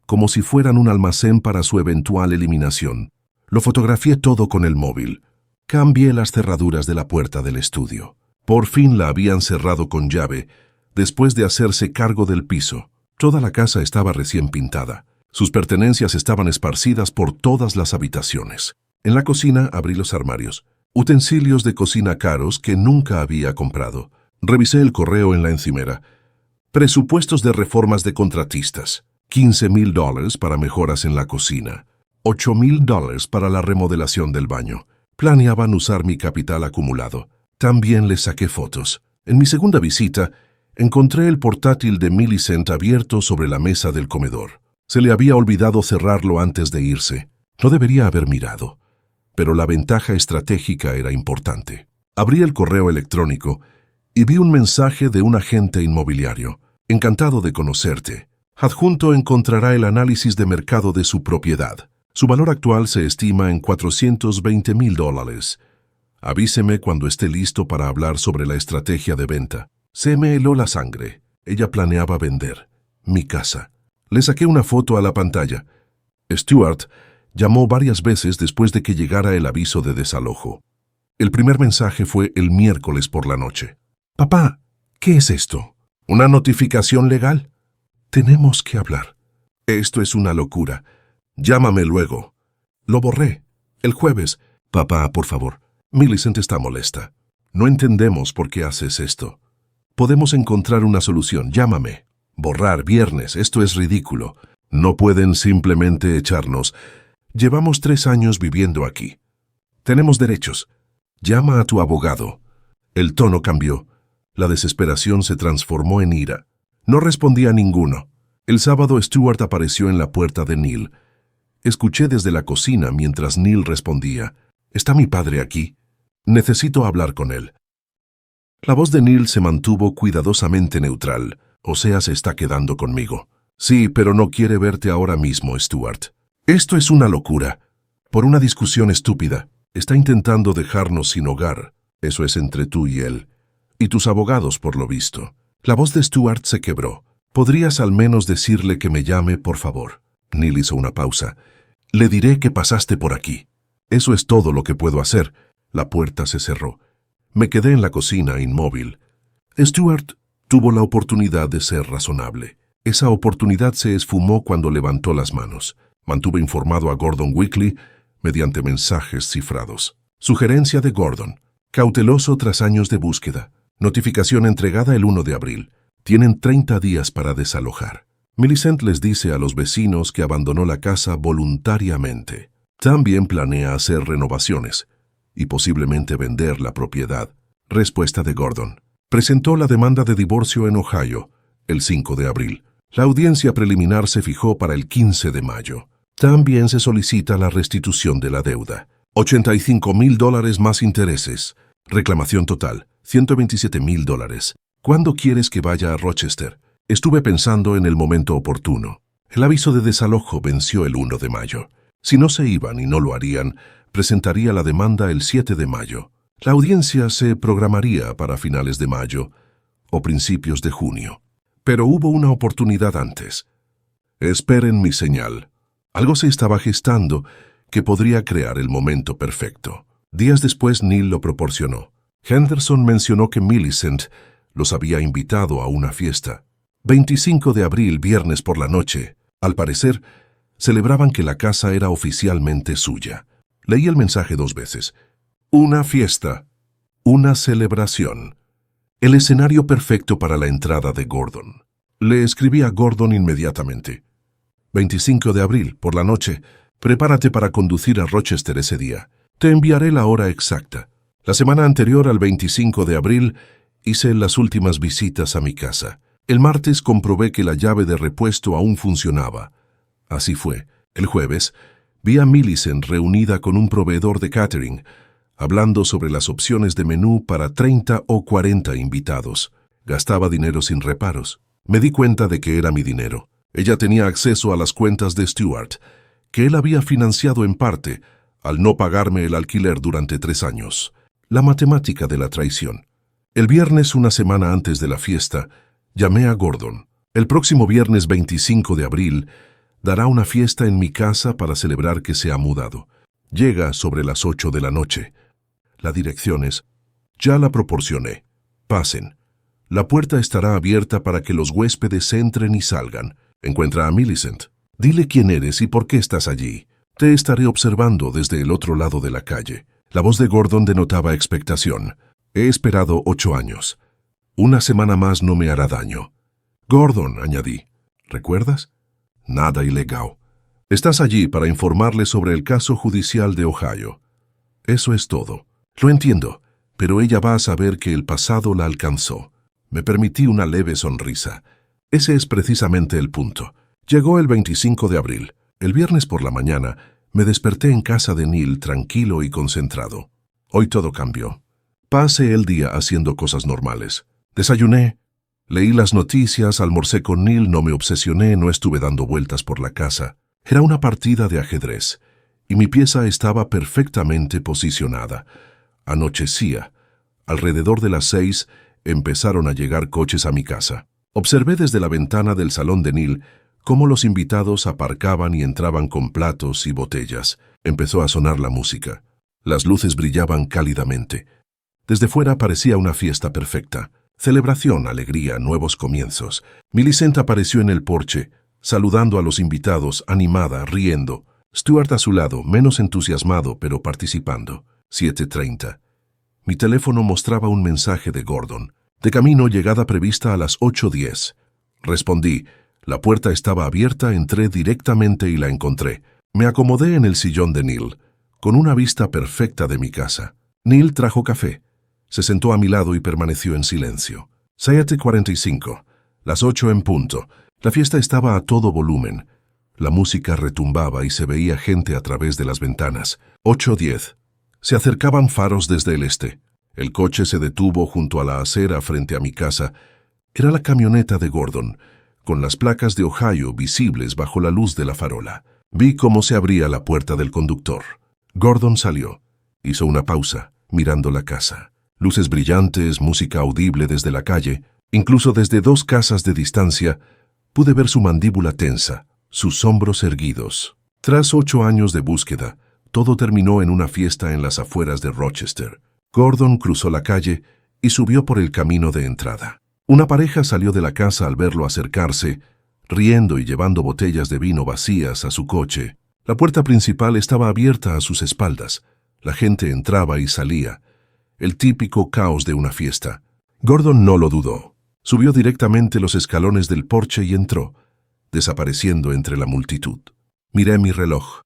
como si fueran un almacén para su eventual eliminación. Lo fotografié todo con el móvil. Cambié las cerraduras de la puerta del estudio. Por fin la habían cerrado con llave, después de hacerse cargo del piso. Toda la casa estaba recién pintada. Sus pertenencias estaban esparcidas por todas las habitaciones. En la cocina abrí los armarios. Utensilios de cocina caros que nunca había comprado. Revisé el correo en la encimera. Presupuestos de reformas de contratistas. $15,000 para mejoras en la cocina. $8,000 para la remodelación del baño. Planeaban usar mi capital acumulado. También les saqué fotos. En mi segunda visita, encontré el portátil de Millicent abierto sobre la mesa del comedor. Se le había olvidado cerrarlo antes de irse. No debería haber mirado, pero la ventaja estratégica era importante. Abrí el correo electrónico y vi un mensaje de un agente inmobiliario. Encantado de conocerte. Adjunto encontrará el análisis de mercado de su propiedad. Su valor actual se estima en $420,000. Avíseme cuando esté listo para hablar sobre la estrategia de venta. Se me heló la sangre. Ella planeaba vender mi casa. Le saqué una foto a la pantalla. Stuart llamó varias veces después de que llegara el aviso de desalojo. El primer mensaje fue el miércoles por la noche. «Papá, ¿qué es esto? ¿Una notificación legal? Tenemos que hablar. Esto es una locura. Llámame luego». Lo borré. El jueves. «Papá, por favor. Millicent está molesta. No entendemos por qué haces esto. Podemos encontrar una solución. Llámame». Borrar viernes. Esto es ridículo. No pueden simplemente echarnos. Llevamos 3 años viviendo aquí. Tenemos derechos. Llama a tu abogado. El tono cambió. La desesperación se transformó en ira. No respondía a ninguno. El sábado Stuart apareció en la puerta de Neil. Escuché desde la cocina mientras Neil respondía. ¿Está mi padre aquí? Necesito hablar con él. La voz de Neil se mantuvo cuidadosamente neutral. O sea, se está quedando conmigo. Sí, pero no quiere verte ahora mismo, Stuart. Esto es una locura. Por una discusión estúpida. Está intentando dejarnos sin hogar. Eso es entre tú y él. Y tus abogados, por lo visto. La voz de Stuart se quebró. ¿Podrías al menos decirle que me llame, por favor? Neil hizo una pausa. Le diré que pasaste por aquí. Eso es todo lo que puedo hacer. La puerta se cerró. Me quedé en la cocina, inmóvil. Stuart tuvo la oportunidad de ser razonable. Esa oportunidad se esfumó cuando levantó las manos. Mantuve informado a Gordon Weekly mediante mensajes cifrados. Sugerencia de Gordon. Cauteloso tras años de búsqueda. Notificación entregada el 1 de abril. Tienen 30 días para desalojar. Millicent les dice a los vecinos que abandonó la casa voluntariamente. También planea hacer renovaciones y posiblemente vender la propiedad. Respuesta de Gordon. Presentó la demanda de divorcio en Ohio el 5 de abril. La audiencia preliminar se fijó para el 15 de mayo. También se solicita la restitución de la deuda. $85,000 más intereses. Reclamación total, $127,000. ¿Cuándo quieres que vaya a Rochester? Estuve pensando en el momento oportuno. El aviso de desalojo venció el 1 de mayo. Si no se iban y no lo harían, presentaría la demanda el 7 de mayo. La audiencia se programaría para finales de mayo o principios de junio. Pero hubo una oportunidad antes. Esperen mi señal. Algo se estaba gestando que podría crear el momento perfecto. Días después Neil lo proporcionó. Henderson mencionó que Millicent los había invitado a una fiesta. 25 de abril, viernes por la noche. Al parecer, celebraban que la casa era oficialmente suya. Leí el mensaje 2 veces. Una fiesta. Una celebración. El escenario perfecto para la entrada de Gordon. Le escribí a Gordon inmediatamente. 25 de abril, por la noche. Prepárate para conducir a Rochester ese día. Te enviaré la hora exacta. La semana anterior al 25 de abril, hice las últimas visitas a mi casa. El martes comprobé que la llave de repuesto aún funcionaba. Así fue. El jueves, vi a Millicent reunida con un proveedor de catering, hablando sobre las opciones de menú para 30 o 40 invitados. Gastaba dinero sin reparos. Me di cuenta de que era mi dinero. Ella tenía acceso a las cuentas de Stuart, que él había financiado en parte, al no pagarme el alquiler durante 3 años. La matemática de la traición. El viernes, una semana antes de la fiesta, llamé a Gordon. El próximo viernes 25 de abril, dará una fiesta en mi casa para celebrar que se ha mudado. Llega sobre las 8 de la noche. La dirección es... Ya la proporcioné. Pasen. La puerta estará abierta para que los huéspedes entren y salgan. Encuentra a Millicent. Dile quién eres y por qué estás allí. Te estaré observando desde el otro lado de la calle. La voz de Gordon denotaba expectación. He esperado 8 años. Una semana más no me hará daño. Gordon, añadí. ¿Recuerdas? Nada ilegal. Estás allí para informarle sobre el caso judicial de Ohio. Eso es todo. Lo entiendo, pero ella va a saber que el pasado la alcanzó. Me permití una leve sonrisa. Ese es precisamente el punto. Llegó el 25 de abril. El viernes por la mañana, me desperté en casa de Neil tranquilo y concentrado. Hoy todo cambió. Pasé el día haciendo cosas normales. Desayuné, leí las noticias, almorcé con Neil, no me obsesioné, no estuve dando vueltas por la casa. Era una partida de ajedrez, y mi pieza estaba perfectamente posicionada. Anochecía. Alrededor de las 6 empezaron a llegar coches a mi casa. Observé desde la ventana del salón de Neil cómo los invitados aparcaban y entraban con platos y botellas. Empezó a sonar la música. Las luces brillaban cálidamente. Desde fuera parecía una fiesta perfecta. Celebración, alegría, nuevos comienzos. Millicent apareció en el porche, saludando a los invitados, animada, riendo. Stuart a su lado, menos entusiasmado, pero participando. 7:30. Mi teléfono mostraba un mensaje de Gordon. De camino, llegada prevista a las 8:10. Respondí. La puerta estaba abierta, entré directamente y la encontré. Me acomodé en el sillón de Neil, con una vista perfecta de mi casa. Neil trajo café. Se sentó a mi lado y permaneció en silencio. 7:45, las 8 en punto. La fiesta estaba a todo volumen. La música retumbaba y se veía gente a través de las ventanas. 8:10. Se acercaban faros desde el este. El coche se detuvo junto a la acera frente a mi casa. Era la camioneta de Gordon, con las placas de Ohio visibles bajo la luz de la farola. Vi cómo se abría la puerta del conductor. Gordon salió. Hizo una pausa, mirando la casa. Luces brillantes, música audible desde la calle. Incluso desde 2 casas de distancia, pude ver su mandíbula tensa, sus hombros erguidos. Tras 8 años de búsqueda, todo terminó en una fiesta en las afueras de Rochester. Gordon cruzó la calle y subió por el camino de entrada. Una pareja salió de la casa al verlo acercarse, riendo y llevando botellas de vino vacías a su coche. La puerta principal estaba abierta a sus espaldas. La gente entraba y salía. El típico caos de una fiesta. Gordon no lo dudó. Subió directamente los escalones del porche y entró, desapareciendo entre la multitud. Miré mi reloj.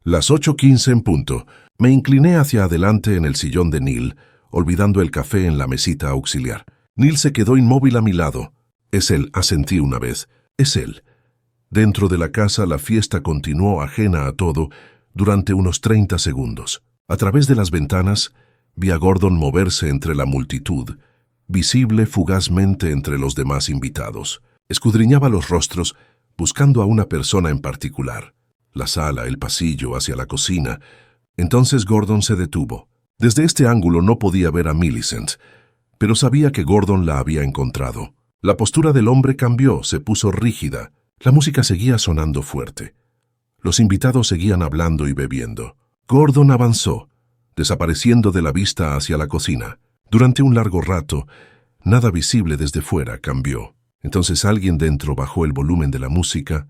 Las 8:15 en punto. Me incliné hacia adelante en el sillón de Neil, olvidando el café en la mesita auxiliar. Neil se quedó inmóvil a mi lado. Es él, asentí una vez. Es él. Dentro de la casa la fiesta continuó ajena a todo durante unos 30 segundos. A través de las ventanas vi a Gordon moverse entre la multitud, visible fugazmente entre los demás invitados. Escudriñaba los rostros, buscando a una persona en particular. La sala, el pasillo, hacia la cocina. Entonces Gordon se detuvo. Desde este ángulo no podía ver a Millicent, pero sabía que Gordon la había encontrado. La postura del hombre cambió, se puso rígida. La música seguía sonando fuerte. Los invitados seguían hablando y bebiendo. Gordon avanzó, desapareciendo de la vista hacia la cocina. Durante un largo rato, nada visible desde fuera cambió. Entonces alguien dentro bajó el volumen de la música.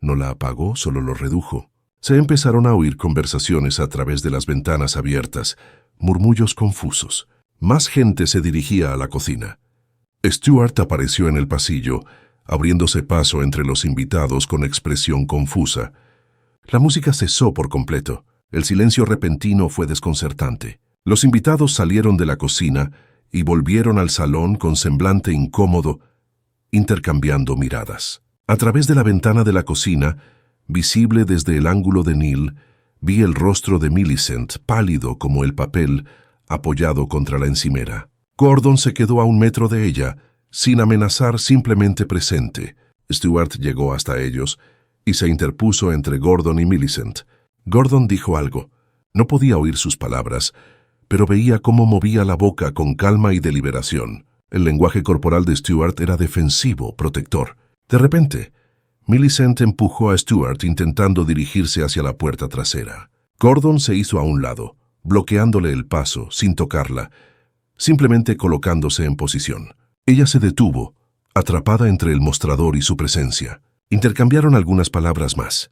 No la apagó, solo lo redujo. Se empezaron a oír conversaciones a través de las ventanas abiertas, murmullos confusos. Más gente se dirigía a la cocina. Stuart apareció en el pasillo, abriéndose paso entre los invitados con expresión confusa. La música cesó por completo. El silencio repentino fue desconcertante. Los invitados salieron de la cocina y volvieron al salón con semblante incómodo, intercambiando miradas. A través de la ventana de la cocina, visible desde el ángulo de Neil, vi el rostro de Millicent, pálido como el papel, apoyado contra la encimera. Gordon se quedó a 1 metro de ella, sin amenazar, simplemente presente. Stuart llegó hasta ellos y se interpuso entre Gordon y Millicent. Gordon dijo algo. No podía oír sus palabras, pero veía cómo movía la boca con calma y deliberación. El lenguaje corporal de Stuart era defensivo, protector. De repente, Millicent empujó a Stuart intentando dirigirse hacia la puerta trasera. Gordon se hizo a un lado, bloqueándole el paso, sin tocarla, simplemente colocándose en posición. Ella se detuvo, atrapada entre el mostrador y su presencia. Intercambiaron algunas palabras más.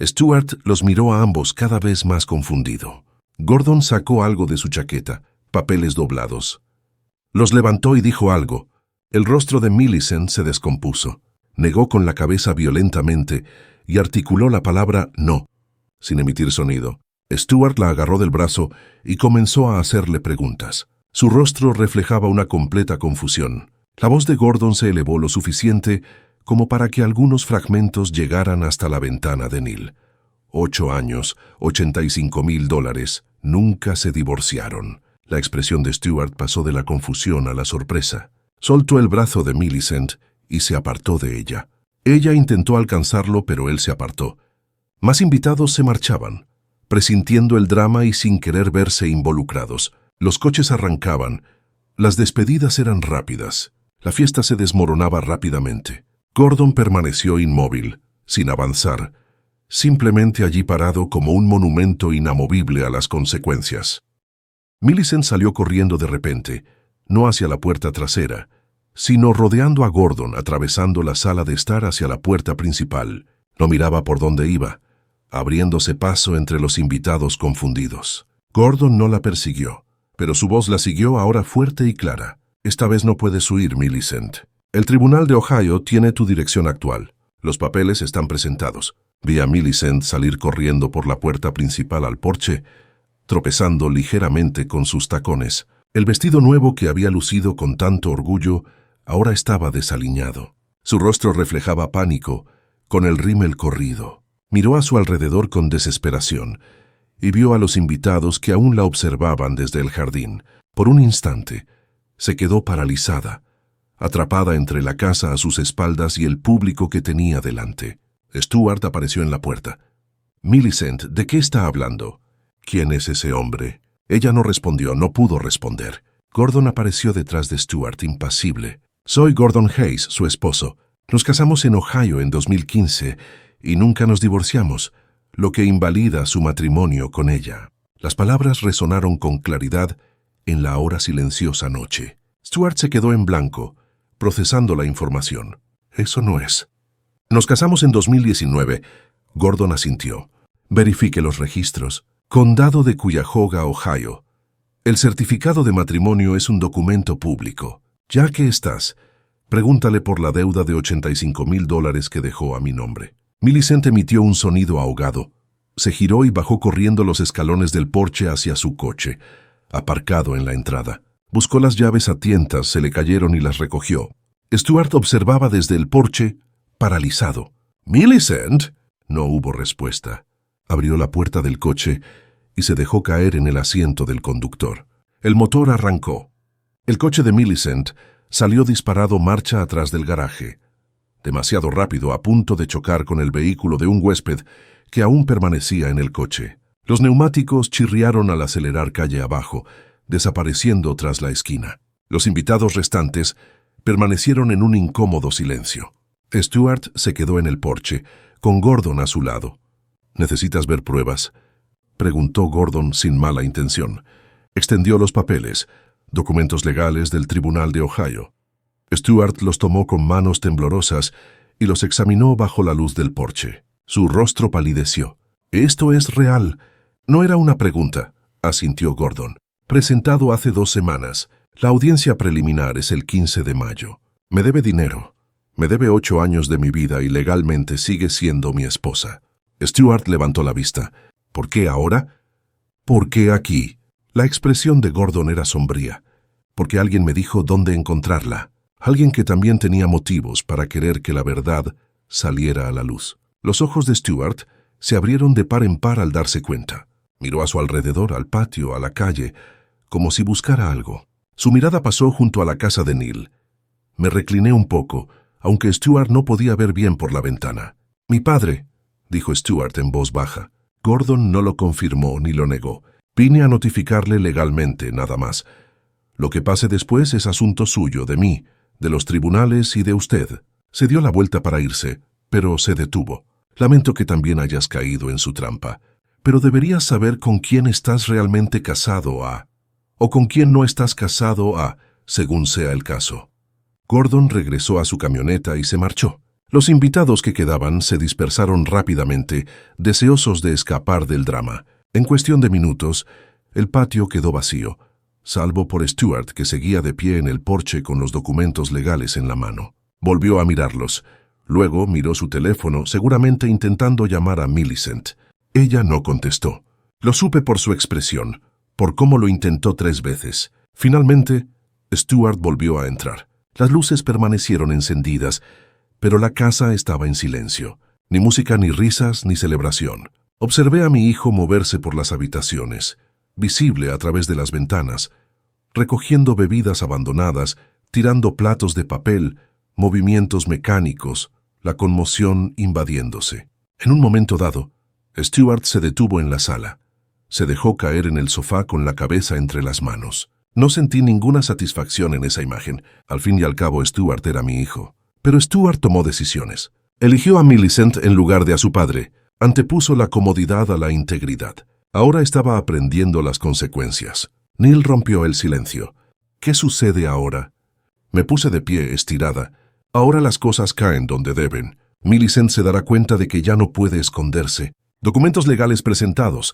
Stuart los miró a ambos cada vez más confundido. Gordon sacó algo de su chaqueta, papeles doblados. Los levantó y dijo algo. El rostro de Millicent se descompuso. Negó con la cabeza violentamente y articuló la palabra no, sin emitir sonido. Stuart la agarró del brazo y comenzó a hacerle preguntas. Su rostro reflejaba una completa confusión. La voz de Gordon se elevó lo suficiente como para que algunos fragmentos llegaran hasta la ventana de Neil. 8 años, $85,000, nunca se divorciaron. La expresión de Stuart pasó de la confusión a la sorpresa. Soltó el brazo de Millicent y se apartó de ella. Ella intentó alcanzarlo, pero él se apartó. Más invitados se marchaban, presintiendo el drama y sin querer verse involucrados. Los coches arrancaban. Las despedidas eran rápidas. La fiesta se desmoronaba rápidamente. Gordon permaneció inmóvil, sin avanzar, simplemente allí parado como un monumento inamovible a las consecuencias. Millicent salió corriendo de repente, no hacia la puerta trasera, sino rodeando a Gordon, atravesando la sala de estar hacia la puerta principal. No miraba por dónde iba, abriéndose paso entre los invitados confundidos. Gordon no la persiguió, pero su voz la siguió ahora fuerte y clara. Esta vez no puedes huir, Millicent. El Tribunal de Ohio tiene tu dirección actual. Los papeles están presentados. Vi a Millicent salir corriendo por la puerta principal al porche, tropezando ligeramente con sus tacones. El vestido nuevo que había lucido con tanto orgullo ahora estaba desaliñado. Su rostro reflejaba pánico, con el rímel corrido. Miró a su alrededor con desesperación y vio a los invitados que aún la observaban desde el jardín. Por un instante, se quedó paralizada, atrapada entre la casa a sus espaldas y el público que tenía delante. Stuart apareció en la puerta. «Millicent, ¿de qué está hablando? ¿Quién es ese hombre?» Ella no respondió, no pudo responder. Gordon apareció detrás de Stuart, impasible. «Soy Gordon Hayes, su esposo. Nos casamos en Ohio en 2015 y nunca nos divorciamos, lo que invalida su matrimonio con ella». Las palabras resonaron con claridad en la ahora silenciosa noche. Stuart se quedó en blanco, procesando la información. «Eso no es». «Nos casamos en 2019. Gordon asintió. «Verifique los registros. Condado de Cuyahoga, Ohio. El certificado de matrimonio es un documento público. Ya que estás, pregúntale por la deuda de $85,000 que dejó a mi nombre». Millicent emitió un sonido ahogado. Se giró y bajó corriendo los escalones del porche hacia su coche, aparcado en la entrada. Buscó las llaves a tientas, se le cayeron y las recogió. Stuart observaba desde el porche, paralizado. «¿Millicent?» No hubo respuesta. Abrió la puerta del coche y se dejó caer en el asiento del conductor. El motor arrancó. El coche de Millicent salió disparado marcha atrás del garaje, demasiado rápido, a punto de chocar con el vehículo de un huésped que aún permanecía en el coche. Los neumáticos chirriaron al acelerar calle abajo, desapareciendo tras la esquina. Los invitados restantes permanecieron en un incómodo silencio. Stuart se quedó en el porche, con Gordon a su lado. «¿Necesitas ver pruebas?», preguntó Gordon sin mala intención. Extendió los papeles, documentos legales del Tribunal de Ohio. Stuart los tomó con manos temblorosas y los examinó bajo la luz del porche. Su rostro palideció. «Esto es real. No era una pregunta», asintió Gordon. «Presentado hace 2 semanas. La audiencia preliminar es el 15 de mayo. Me debe dinero. Me debe 8 años de mi vida y legalmente sigue siendo mi esposa». Stuart levantó la vista. «¿Por qué ahora?». «¿Por qué aquí?». La expresión de Gordon era sombría. «Porque alguien me dijo dónde encontrarla. Alguien que también tenía motivos para querer que la verdad saliera a la luz». Los ojos de Stuart se abrieron de par en par al darse cuenta. Miró a su alrededor, al patio, a la calle, como si buscara algo. Su mirada pasó junto a la casa de Neil. Me recliné un poco, aunque Stuart no podía ver bien por la ventana. «Mi padre», dijo Stuart en voz baja. Gordon no lo confirmó ni lo negó. «Vine a notificarle legalmente, nada más. Lo que pase después es asunto suyo, de mí, de los tribunales y de usted». Se dio la vuelta para irse, pero se detuvo. «Lamento que también hayas caído en su trampa, pero deberías saber con quién estás realmente casado o con quién no estás casado según sea el caso». Gordon regresó a su camioneta y se marchó. Los invitados que quedaban se dispersaron rápidamente, deseosos de escapar del drama. En cuestión de minutos, el patio quedó vacío, salvo por Stuart, que seguía de pie en el porche con los documentos legales en la mano. Volvió a mirarlos. Luego miró su teléfono, seguramente intentando llamar a Millicent. Ella no contestó. Lo supe por su expresión, por cómo lo intentó 3 veces. Finalmente, Stuart volvió a entrar. Las luces permanecieron encendidas, pero la casa estaba en silencio. Ni música, ni risas, ni celebración. Observé a mi hijo moverse por las habitaciones, visible a través de las ventanas, recogiendo bebidas abandonadas, tirando platos de papel, movimientos mecánicos, la conmoción invadiéndose. En un momento dado, Stuart se detuvo en la sala. Se dejó caer en el sofá con la cabeza entre las manos. No sentí ninguna satisfacción en esa imagen. Al fin y al cabo, Stuart era mi hijo. Pero Stuart tomó decisiones. Eligió a Millicent en lugar de a su padre. Antepuso la comodidad a la integridad. Ahora estaba aprendiendo las consecuencias. Neil rompió el silencio. «¿Qué sucede ahora?». Me puse de pie, estirada. Ahora las cosas caen donde deben. Millicent se dará cuenta de que ya no puede esconderse. Documentos legales presentados.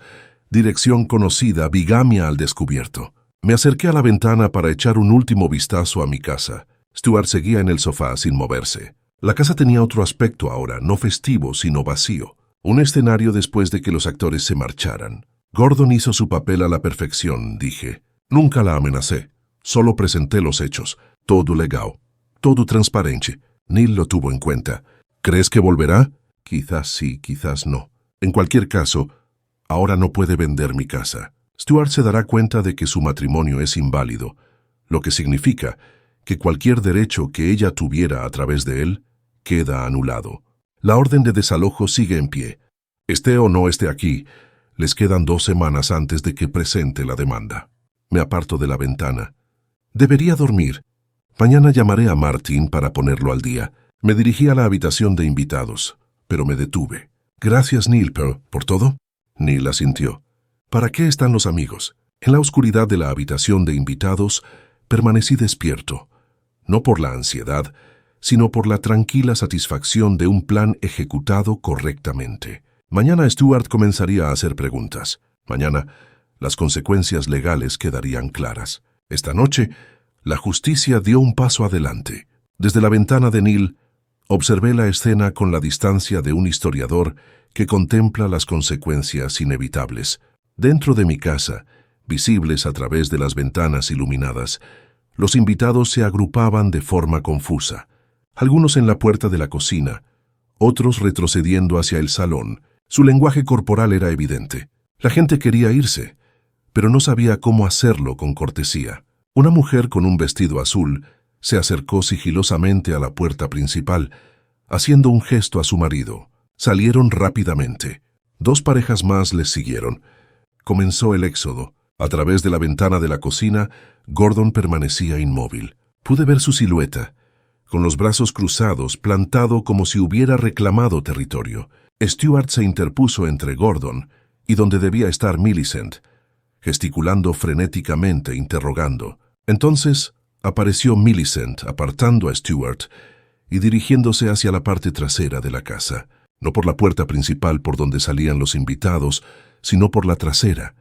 Dirección conocida, bigamia al descubierto. Me acerqué a la ventana para echar un último vistazo a mi casa. Stuart seguía en el sofá sin moverse. La casa tenía otro aspecto ahora, no festivo, sino vacío. Un escenario después de que los actores se marcharan. Gordon hizo su papel a la perfección, dije. Nunca la amenacé. Solo presenté los hechos. Todo legal. Todo transparente. Neil lo tuvo en cuenta. ¿Crees que volverá? Quizás sí, quizás no. En cualquier caso, ahora no puede vender mi casa. Stuart se dará cuenta de que su matrimonio es inválido, lo que significa que cualquier derecho que ella tuviera a través de él queda anulado. La orden de desalojo sigue en pie. Esté o no esté aquí, les quedan 2 semanas antes de que presente la demanda. Me aparto de la ventana. Debería dormir. Mañana llamaré a Martin para ponerlo al día. Me dirigí a la habitación de invitados, pero me detuve. Gracias, Neil, ¿por todo? Neil asintió. ¿Para qué están los amigos? En la oscuridad de la habitación de invitados, permanecí despierto, no por la ansiedad, sino por la tranquila satisfacción de un plan ejecutado correctamente. Mañana Stuart comenzaría a hacer preguntas. Mañana, las consecuencias legales quedarían claras. Esta noche, la justicia dio un paso adelante. Desde la ventana de Neil, observé la escena con la distancia de un historiador que contempla las consecuencias inevitables. Dentro de mi casa, visibles a través de las ventanas iluminadas, los invitados se agrupaban de forma confusa, algunos en la puerta de la cocina, otros retrocediendo hacia el salón. Su lenguaje corporal era evidente. La gente quería irse, pero no sabía cómo hacerlo con cortesía. Una mujer con un vestido azul se acercó sigilosamente a la puerta principal, haciendo un gesto a su marido. Salieron rápidamente. 2 parejas más les siguieron. Comenzó el éxodo. A través de la ventana de la cocina, Gordon permanecía inmóvil. Pude ver su silueta, con los brazos cruzados, plantado como si hubiera reclamado territorio. Stuart se interpuso entre Gordon y donde debía estar Millicent, gesticulando frenéticamente, interrogando. Entonces apareció Millicent, apartando a Stuart y dirigiéndose hacia la parte trasera de la casa. No por la puerta principal por donde salían los invitados, sino por la trasera,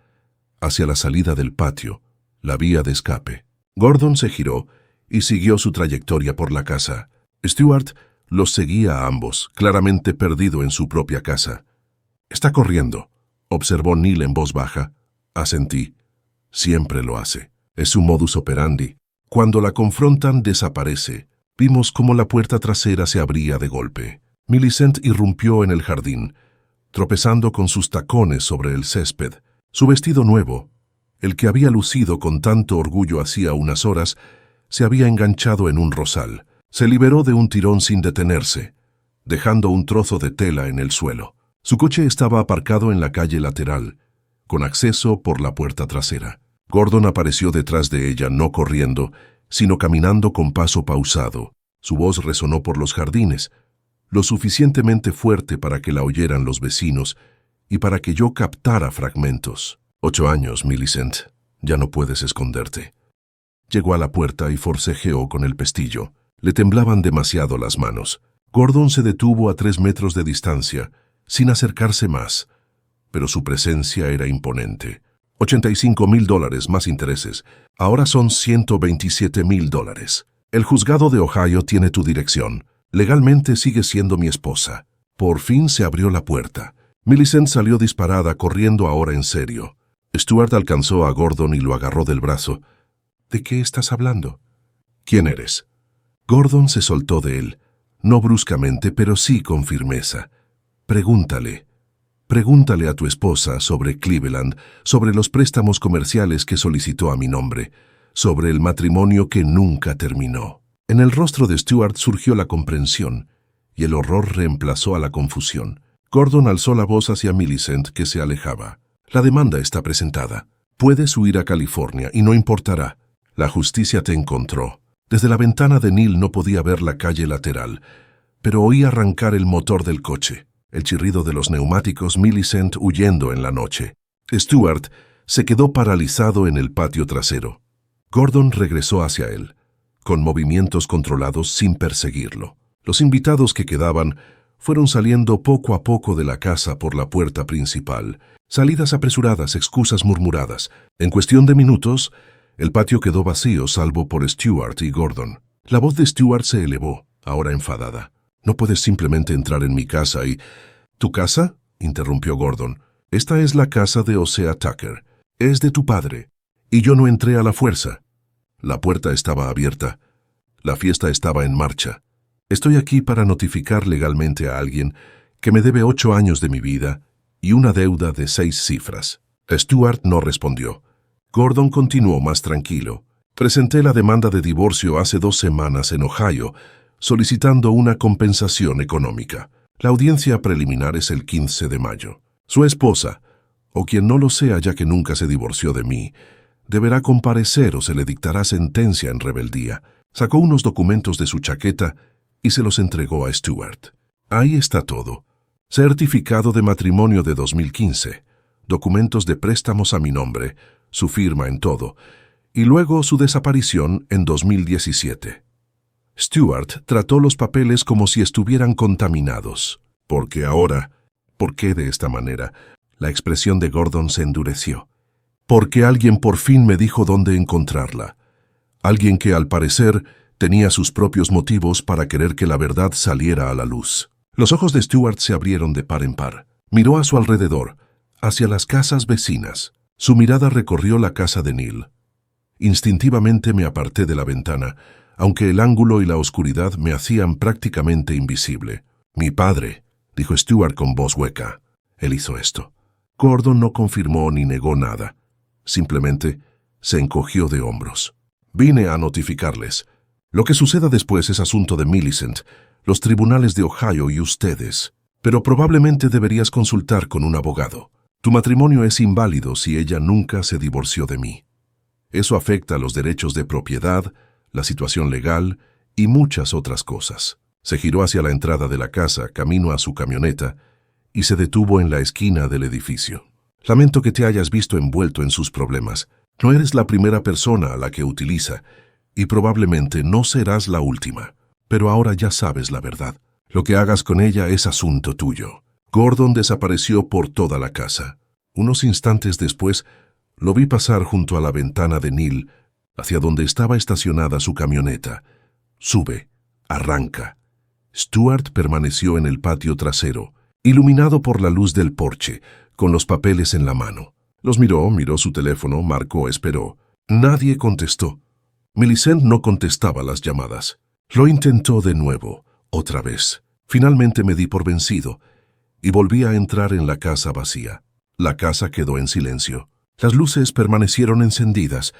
hacia la salida del patio, la vía de escape. Gordon se giró y siguió su trayectoria por la casa. Stuart los seguía a ambos, claramente perdido en su propia casa. «Está corriendo», observó Neil en voz baja. Asentí. Siempre lo hace. Es su modus operandi. Cuando la confrontan, desaparece. Vimos cómo la puerta trasera se abría de golpe. Millicent irrumpió en el jardín, tropezando con sus tacones sobre el césped. Su vestido nuevo, el que había lucido con tanto orgullo hacía unas horas, se había enganchado en un rosal. Se liberó de un tirón sin detenerse, dejando un trozo de tela en el suelo. Su coche estaba aparcado en la calle lateral, con acceso por la puerta trasera. Gordon apareció detrás de ella, no corriendo, sino caminando con paso pausado. Su voz resonó por los jardines, lo suficientemente fuerte para que la oyeran los vecinos y para que yo captara fragmentos. 8 años, Millicent. Ya no puedes esconderte. Llegó a la puerta y forcejeó con el pestillo. Le temblaban demasiado las manos. Gordon se detuvo a 3 metros de distancia, sin acercarse más, pero su presencia era imponente. $85,000 más intereses. Ahora son $127,000. El juzgado de Ohio tiene tu dirección. Legalmente sigue siendo mi esposa. Por fin se abrió la puerta. Millicent salió disparada, corriendo ahora en serio. Stuart alcanzó a Gordon y lo agarró del brazo. ¿De qué estás hablando? ¿Quién eres? Gordon se soltó de él, no bruscamente, pero sí con firmeza. Pregúntale a tu esposa sobre Cleveland, sobre los préstamos comerciales que solicitó a mi nombre, sobre el matrimonio que nunca terminó. En el rostro de Stuart surgió la comprensión, y el horror reemplazó a la confusión. Gordon alzó la voz hacia Millicent, que se alejaba. La demanda está presentada. Puedes huir a California y no importará. La justicia te encontró. Desde la ventana de Neil no podía ver la calle lateral, pero oí arrancar el motor del coche, el chirrido de los neumáticos, Millicent huyendo en la noche. Stuart se quedó paralizado en el patio trasero. Gordon regresó hacia él, con movimientos controlados sin perseguirlo. Los invitados que quedaban fueron saliendo poco a poco de la casa por la puerta principal. Salidas apresuradas, excusas murmuradas. En cuestión de minutos, el patio quedó vacío salvo por Stuart y Gordon. La voz de Stuart se elevó, ahora enfadada. No puedes simplemente entrar en mi casa y... ¿Tu casa? interrumpió Gordon. Esta es la casa de Osea Tucker. Es de tu padre. Y yo no entré a la fuerza. La puerta estaba abierta. La fiesta estaba en marcha. Estoy aquí para notificar legalmente a alguien que me debe 8 años de mi vida y una deuda de 6 cifras. Stuart no respondió. Gordon continuó más tranquilo. Presenté la demanda de divorcio hace 2 semanas en Ohio, solicitando una compensación económica. La audiencia preliminar es el 15 de mayo. Su esposa, o quien no lo sea ya que nunca se divorció de mí, deberá comparecer o se le dictará sentencia en rebeldía. Sacó unos documentos de su chaqueta y se los entregó a Stuart. Ahí está todo. Certificado de matrimonio de 2015, documentos de préstamos a mi nombre, su firma en todo, y luego su desaparición en 2017. Stuart trató los papeles como si estuvieran contaminados, porque ahora, ¿por qué de esta manera? La expresión de Gordon se endureció. Porque alguien por fin me dijo dónde encontrarla. Alguien que, al parecer, tenía sus propios motivos para querer que la verdad saliera a la luz. Los ojos de Stuart se abrieron de par en par. Miró a su alrededor, hacia las casas vecinas. Su mirada recorrió la casa de Neil. Instintivamente me aparté de la ventana, aunque el ángulo y la oscuridad me hacían prácticamente invisible. Mi padre, dijo Stuart con voz hueca. Él hizo esto. Gordon no confirmó ni negó nada. Simplemente se encogió de hombros. Vine a notificarles. Lo que suceda después es asunto de Millicent, los tribunales de Ohio y ustedes. Pero probablemente deberías consultar con un abogado. Tu matrimonio es inválido si ella nunca se divorció de mí. Eso afecta los derechos de propiedad, la situación legal y muchas otras cosas. Se giró hacia la entrada de la casa, camino a su camioneta, y se detuvo en la esquina del edificio. Lamento que te hayas visto envuelto en sus problemas. No eres la primera persona a la que utiliza, y probablemente no serás la última. Pero ahora ya sabes la verdad. Lo que hagas con ella es asunto tuyo. Gordon desapareció por toda la casa. Unos instantes después, lo vi pasar junto a la ventana de Neil, hacia donde estaba estacionada su camioneta. Sube, arranca. Stuart permaneció en el patio trasero, iluminado por la luz del porche, con los papeles en la mano. Los miró su teléfono, marcó, esperó. Nadie contestó. Millicent no contestaba las llamadas. Lo intentó de nuevo, otra vez. Finalmente me di por vencido y volví a entrar en la casa vacía. La casa quedó en silencio. Las luces permanecieron encendidas,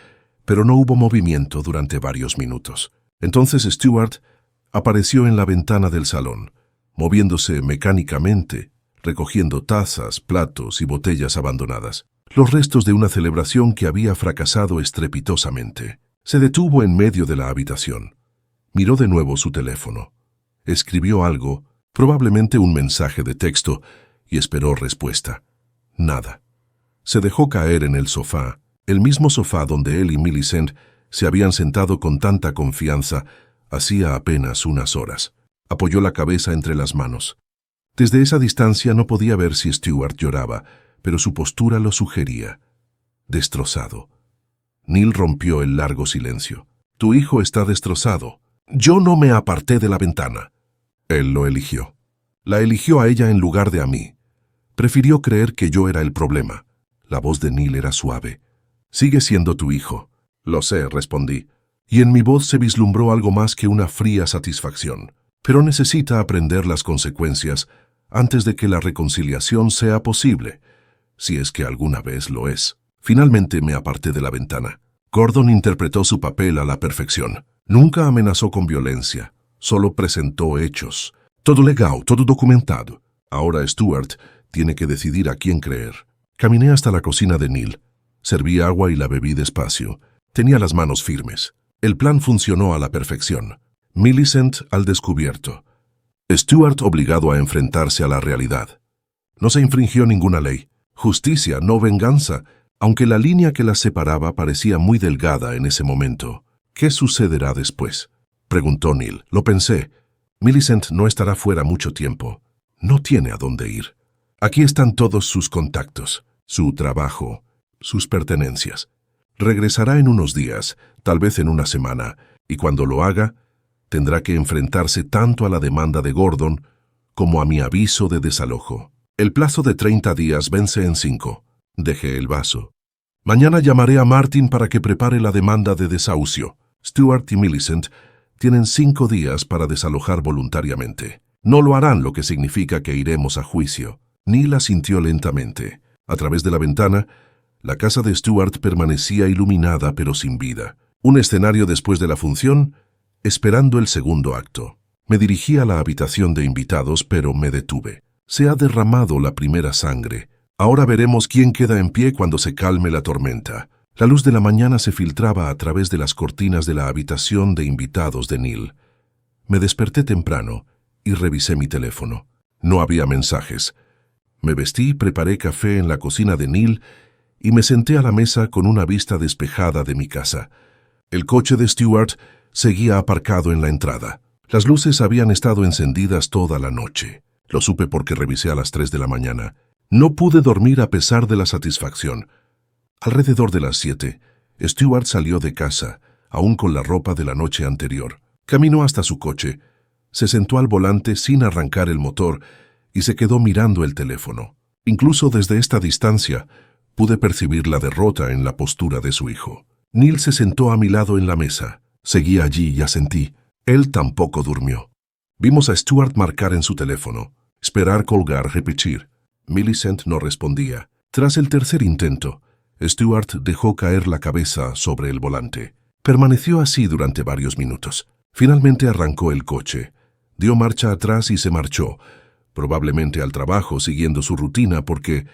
pero no hubo movimiento durante varios minutos. Entonces Stuart apareció en la ventana del salón, moviéndose mecánicamente, recogiendo tazas, platos y botellas abandonadas, los restos de una celebración que había fracasado estrepitosamente. Se detuvo en medio de la habitación. Miró de nuevo su teléfono. Escribió algo, probablemente un mensaje de texto, y esperó respuesta. Nada. Se dejó caer en el sofá, el mismo sofá donde él y Millicent se habían sentado con tanta confianza hacía apenas unas horas. Apoyó la cabeza entre las manos. Desde esa distancia no podía ver si Stuart lloraba, pero su postura lo sugería. Destrozado. Neil rompió el largo silencio. Tu hijo está destrozado. Yo no me aparté de la ventana. Él lo eligió. La eligió a ella en lugar de a mí. Prefirió creer que yo era el problema. La voz de Neil era suave. Sigue siendo tu hijo. Lo sé, respondí. Y en mi voz se vislumbró algo más que una fría satisfacción. Pero necesita aprender las consecuencias antes de que la reconciliación sea posible, si es que alguna vez lo es. Finalmente me aparté de la ventana. Gordon interpretó su papel a la perfección. Nunca amenazó con violencia, solo presentó hechos. Todo legal, todo documentado. Ahora Stuart tiene que decidir a quién creer. Caminé hasta la cocina de Neil. Serví agua y la bebí despacio. Tenía las manos firmes. El plan funcionó a la perfección. Millicent al descubierto. Stuart obligado a enfrentarse a la realidad. No se infringió ninguna ley. Justicia, no venganza, aunque la línea que las separaba parecía muy delgada en ese momento. ¿Qué sucederá después?, preguntó Neil. Lo pensé. Millicent no estará fuera mucho tiempo. No tiene a dónde ir. Aquí están todos sus contactos, su trabajo, sus pertenencias. Regresará en unos días, tal vez en una semana, y cuando lo haga, tendrá que enfrentarse tanto a la demanda de Gordon como a mi aviso de desalojo. El plazo de 30 días vence en 5. Dejé el vaso. Mañana llamaré a Martin para que prepare la demanda de desahucio. Stuart y Millicent tienen 5 días para desalojar voluntariamente. No lo harán, lo que significa que iremos a juicio. Neil asintió lentamente. A través de la ventana, la casa de Stuart permanecía iluminada pero sin vida. Un escenario después de la función, esperando el segundo acto. Me dirigí a la habitación de invitados, pero me detuve. Se ha derramado la primera sangre. Ahora veremos quién queda en pie cuando se calme la tormenta. La luz de la mañana se filtraba a través de las cortinas de la habitación de invitados de Neil. Me desperté temprano y revisé mi teléfono. No había mensajes. Me vestí, preparé café en la cocina de Neil y me senté a la mesa con una vista despejada de mi casa. El coche de Stuart seguía aparcado en la entrada. Las luces habían estado encendidas toda la noche. Lo supe porque revisé a las 3 de la mañana. No pude dormir a pesar de la satisfacción. Alrededor de las 7, Stuart salió de casa, aún con la ropa de la noche anterior. Caminó hasta su coche, se sentó al volante sin arrancar el motor y se quedó mirando el teléfono. Incluso desde esta distancia, pude percibir la derrota en la postura de su hijo. Neil se sentó a mi lado en la mesa. Seguí allí y asentí. Él tampoco durmió. Vimos a Stuart marcar en su teléfono, esperar, colgar, repetir. Millicent no respondía. Tras el tercer intento, Stuart dejó caer la cabeza sobre el volante. Permaneció así durante varios minutos. Finalmente arrancó el coche. Dio marcha atrás y se marchó, probablemente al trabajo siguiendo su rutina porque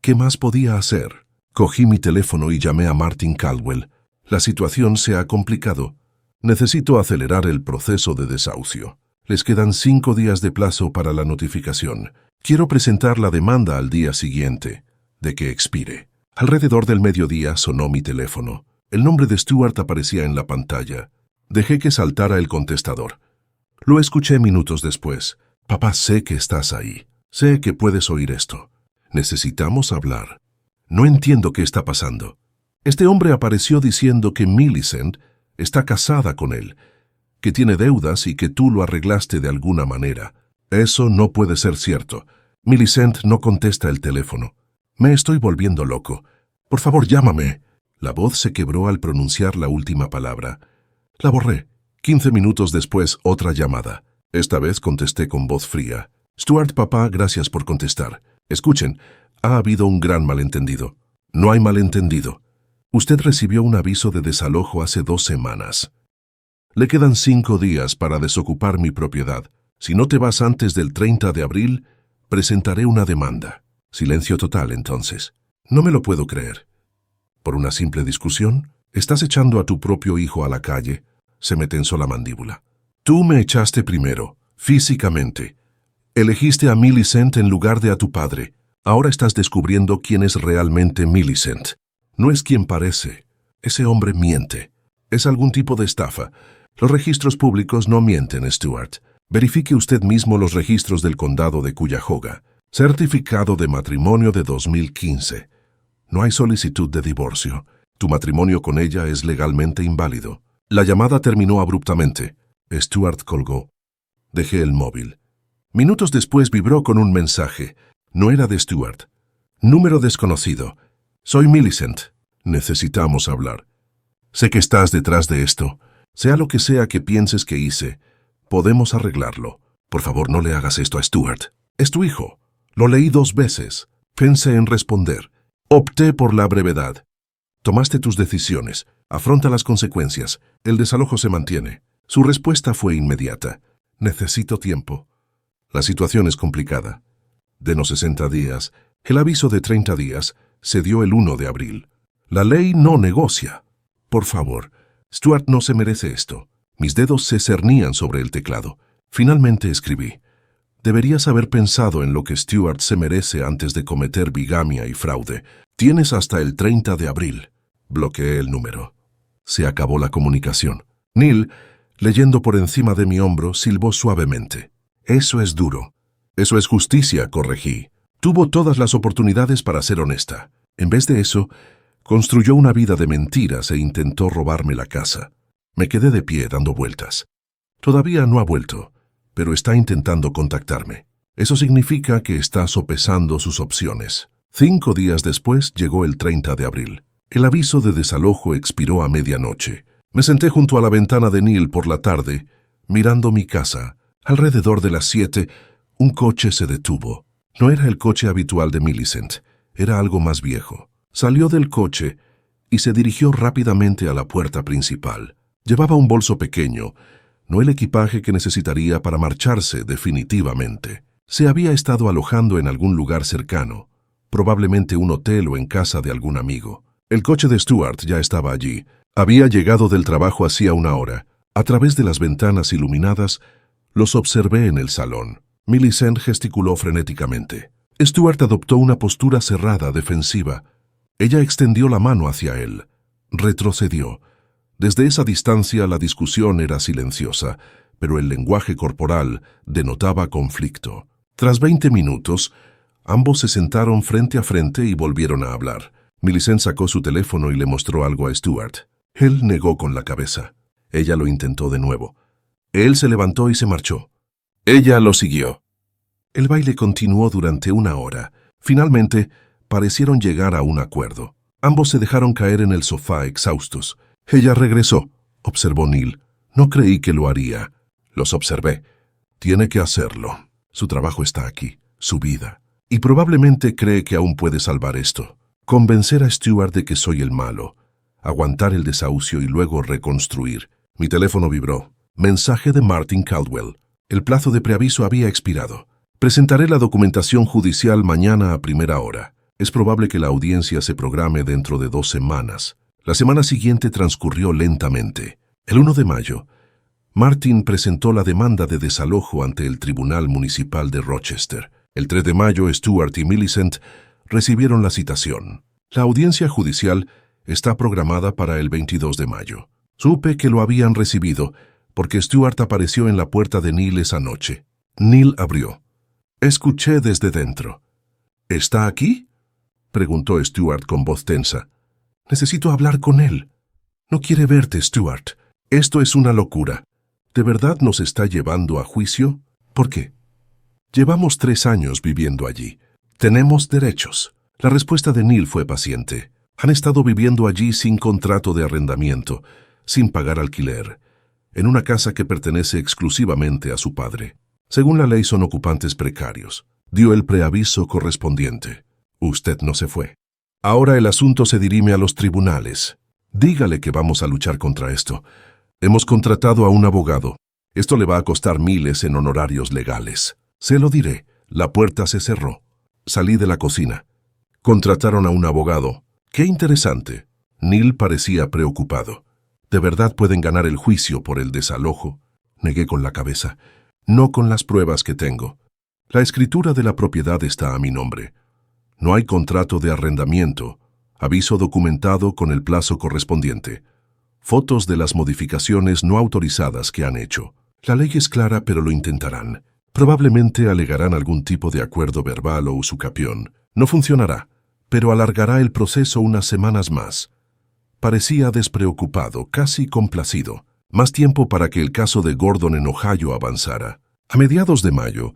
¿qué más podía hacer? Cogí mi teléfono y llamé a Martin Caldwell. La situación se ha complicado. Necesito acelerar el proceso de desahucio. Les quedan 5 días de plazo para la notificación. Quiero presentar la demanda al día siguiente de que expire. Alrededor del mediodía sonó mi teléfono. El nombre de Stuart aparecía en la pantalla. Dejé que saltara el contestador. Lo escuché minutos después. Papá, sé que estás ahí. Sé que puedes oír esto. Necesitamos hablar. No entiendo qué está pasando. Este hombre apareció diciendo que Millicent está casada con él, que tiene deudas y que tú lo arreglaste de alguna manera. Eso no puede ser cierto. Millicent no contesta el teléfono. Me estoy volviendo loco. Por favor, llámame. La voz se quebró al pronunciar la última palabra. La borré. 15 minutos después, otra llamada. Esta vez contesté con voz fría. Stuart, papá, gracias por contestar. Escuchen, ha habido un gran malentendido. No hay malentendido. Usted recibió un aviso de desalojo hace 2 semanas. Le quedan 5 días para desocupar mi propiedad. Si no te vas antes del 30 de abril, presentaré una demanda. Silencio total, entonces. No me lo puedo creer. ¿Por una simple discusión? Estás echando a tu propio hijo a la calle. Se me tensó la mandíbula. Tú me echaste primero, físicamente. Elegiste a Millicent en lugar de a tu padre. Ahora estás descubriendo quién es realmente Millicent. No es quien parece. Ese hombre miente. Es algún tipo de estafa. Los registros públicos no mienten, Stuart. Verifique usted mismo los registros del condado de Cuyahoga. Certificado de matrimonio de 2015. No hay solicitud de divorcio. Tu matrimonio con ella es legalmente inválido. La llamada terminó abruptamente. Stuart colgó. Dejé el móvil. Minutos después vibró con un mensaje. No era de Stuart. Número desconocido. Soy Millicent. Necesitamos hablar. Sé que estás detrás de esto. Sea lo que sea que pienses que hice, podemos arreglarlo. Por favor, no le hagas esto a Stuart. Es tu hijo. Lo leí 2 veces. Pensé en responder. Opté por la brevedad. Tomaste tus decisiones. Afronta las consecuencias. El desalojo se mantiene. Su respuesta fue inmediata. Necesito tiempo. La situación es complicada. Denos 60 días. El aviso de 30 días se dio el 1 de abril. La ley no negocia. Por favor, Stuart no se merece esto. Mis dedos se cernían sobre el teclado. Finalmente escribí. Deberías haber pensado en lo que Stuart se merece antes de cometer bigamia y fraude. Tienes hasta el 30 de abril. Bloqueé el número. Se acabó la comunicación. Neil, leyendo por encima de mi hombro, silbó suavemente. Eso es duro. Eso es justicia, corregí. Tuvo todas las oportunidades para ser honesta. En vez de eso, construyó una vida de mentiras e intentó robarme la casa. Me quedé de pie dando vueltas. Todavía no ha vuelto, pero está intentando contactarme. Eso significa que está sopesando sus opciones. 5 días después llegó el 30 de abril. El aviso de desalojo expiró a medianoche. Me senté junto a la ventana de Neil por la tarde, mirando mi casa. Alrededor de las 7, un coche se detuvo. No era el coche habitual de Millicent, era algo más viejo. Salió del coche y se dirigió rápidamente a la puerta principal. Llevaba un bolso pequeño, no el equipaje que necesitaría para marcharse definitivamente. Se había estado alojando en algún lugar cercano, probablemente un hotel o en casa de algún amigo. El coche de Stuart ya estaba allí. Había llegado del trabajo hacía una hora. A través de las ventanas iluminadas, los observé en el salón. Millicent gesticuló frenéticamente. Stuart adoptó una postura cerrada, defensiva. Ella extendió la mano hacia él. Retrocedió. Desde esa distancia la discusión era silenciosa, pero el lenguaje corporal denotaba conflicto. Tras 20 minutos, ambos se sentaron frente a frente y volvieron a hablar. Millicent sacó su teléfono y le mostró algo a Stuart. Él negó con la cabeza. Ella lo intentó de nuevo. Él se levantó y se marchó. Ella lo siguió. El baile continuó durante una hora. Finalmente, parecieron llegar a un acuerdo. Ambos se dejaron caer en el sofá exhaustos. Ella regresó, observó Neil. No creí que lo haría. Los observé. Tiene que hacerlo. Su trabajo está aquí, su vida. Y probablemente cree que aún puede salvar esto. Convencer a Stuart de que soy el malo. Aguantar el desahucio y luego reconstruir. Mi teléfono vibró. Mensaje de Martin Caldwell. El plazo de preaviso había expirado. Presentaré la documentación judicial mañana a primera hora. Es probable que la audiencia se programe dentro de 2 semanas. La semana siguiente transcurrió lentamente. El 1 de mayo, Martin presentó la demanda de desalojo ante el Tribunal Municipal de Rochester. El 3 de mayo, Stuart y Millicent recibieron la citación. La audiencia judicial está programada para el 22 de mayo. Supe que lo habían recibido porque Stuart apareció en la puerta de Neil esa noche. Neil abrió. Escuché desde dentro. ¿Está aquí?, preguntó Stuart con voz tensa. Necesito hablar con él. No quiere verte, Stuart. Esto es una locura. ¿De verdad nos está llevando a juicio? ¿Por qué? Llevamos 3 años viviendo allí. Tenemos derechos. La respuesta de Neil fue paciente. Han estado viviendo allí sin contrato de arrendamiento, sin pagar alquiler, en una casa que pertenece exclusivamente a su padre. Según la ley son ocupantes precarios. Dio el preaviso correspondiente. Usted no se fue. Ahora el asunto se dirime a los tribunales. Dígale que vamos a luchar contra esto. Hemos contratado a un abogado. Esto le va a costar miles en honorarios legales. Se lo diré. La puerta se cerró. Salí de la cocina. Contrataron a un abogado. ¡Qué interesante! Neil parecía preocupado. ¿De verdad pueden ganar el juicio por el desalojo? Negué con la cabeza. No con las pruebas que tengo. La escritura de la propiedad está a mi nombre. No hay contrato de arrendamiento. Aviso documentado con el plazo correspondiente. Fotos de las modificaciones no autorizadas que han hecho. La ley es clara, pero lo intentarán. Probablemente alegarán algún tipo de acuerdo verbal o usucapión. No funcionará, pero alargará el proceso unas semanas más. Parecía despreocupado, casi complacido. Más tiempo para que el caso de Gordon en Ohio avanzara. A mediados de mayo,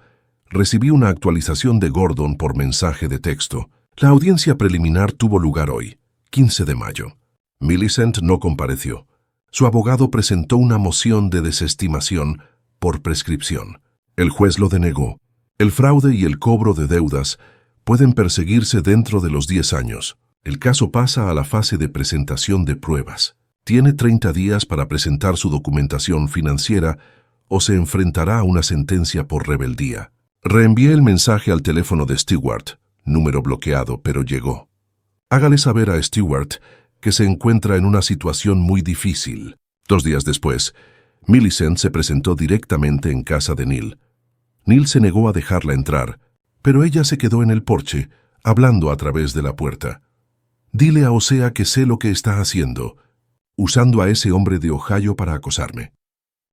recibí una actualización de Gordon por mensaje de texto. La audiencia preliminar tuvo lugar hoy, 15 de mayo. Millicent no compareció. Su abogado presentó una moción de desestimación por prescripción. El juez lo denegó. El fraude y el cobro de deudas pueden perseguirse dentro de los 10 años. El caso pasa a la fase de presentación de pruebas. Tiene 30 días para presentar su documentación financiera o se enfrentará a una sentencia por rebeldía. Reenvié el mensaje al teléfono de Stewart, número bloqueado, pero llegó. Hágale saber a Stewart que se encuentra en una situación muy difícil. 2 días después, Millicent se presentó directamente en casa de Neil. Neil se negó a dejarla entrar, pero ella se quedó en el porche, hablando a través de la puerta. Dile a Osea que sé lo que está haciendo, usando a ese hombre de Ohio para acosarme.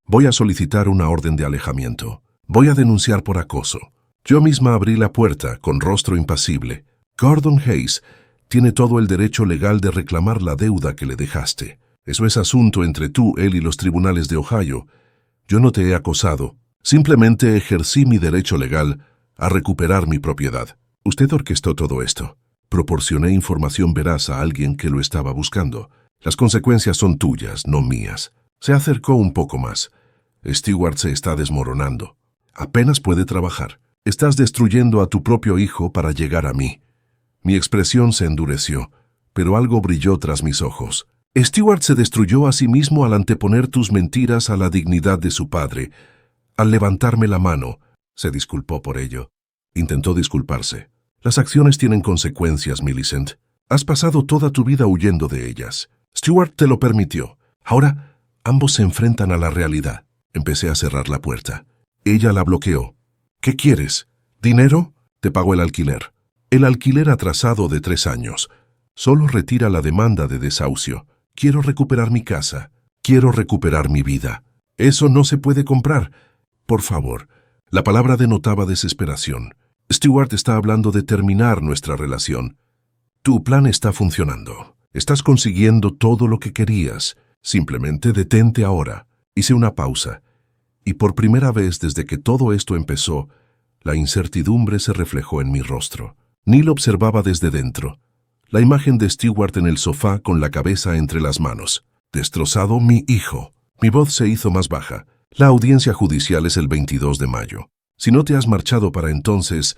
Voy a solicitar una orden de alejamiento. Voy a denunciar por acoso. Yo misma abrí la puerta, con rostro impasible. Gordon Hayes tiene todo el derecho legal de reclamar la deuda que le dejaste. Eso es asunto entre tú, él y los tribunales de Ohio. Yo no te he acosado. Simplemente ejercí mi derecho legal a recuperar mi propiedad. Usted orquestó todo esto. Proporcioné información veraz a alguien que lo estaba buscando. Las consecuencias son tuyas, no mías. Se acercó un poco más. Stewart se está desmoronando. Apenas puede trabajar. Estás destruyendo a tu propio hijo para llegar a mí. Mi expresión se endureció, pero algo brilló tras mis ojos. Stewart se destruyó a sí mismo al anteponer tus mentiras a la dignidad de su padre. Al levantarme la mano, se disculpó por ello. Intentó disculparse. Las acciones tienen consecuencias, Millicent. Has pasado toda tu vida huyendo de ellas. Stewart te lo permitió. Ahora, ambos se enfrentan a la realidad. Empecé a cerrar la puerta. Ella la bloqueó. ¿Qué quieres? ¿Dinero? Te pago el alquiler. El alquiler atrasado de 3 años. Solo retira la demanda de desahucio. Quiero recuperar mi casa. Quiero recuperar mi vida. Eso no se puede comprar. Por favor. La palabra denotaba desesperación. Stewart está hablando de terminar nuestra relación. Tu plan está funcionando. Estás consiguiendo todo lo que querías. Simplemente detente ahora. Hice una pausa. Y por primera vez desde que todo esto empezó, la incertidumbre se reflejó en mi rostro. Neil observaba desde dentro. La imagen de Stewart en el sofá con la cabeza entre las manos. Destrozado mi hijo. Mi voz se hizo más baja. La audiencia judicial es el 22 de mayo. Si no te has marchado para entonces,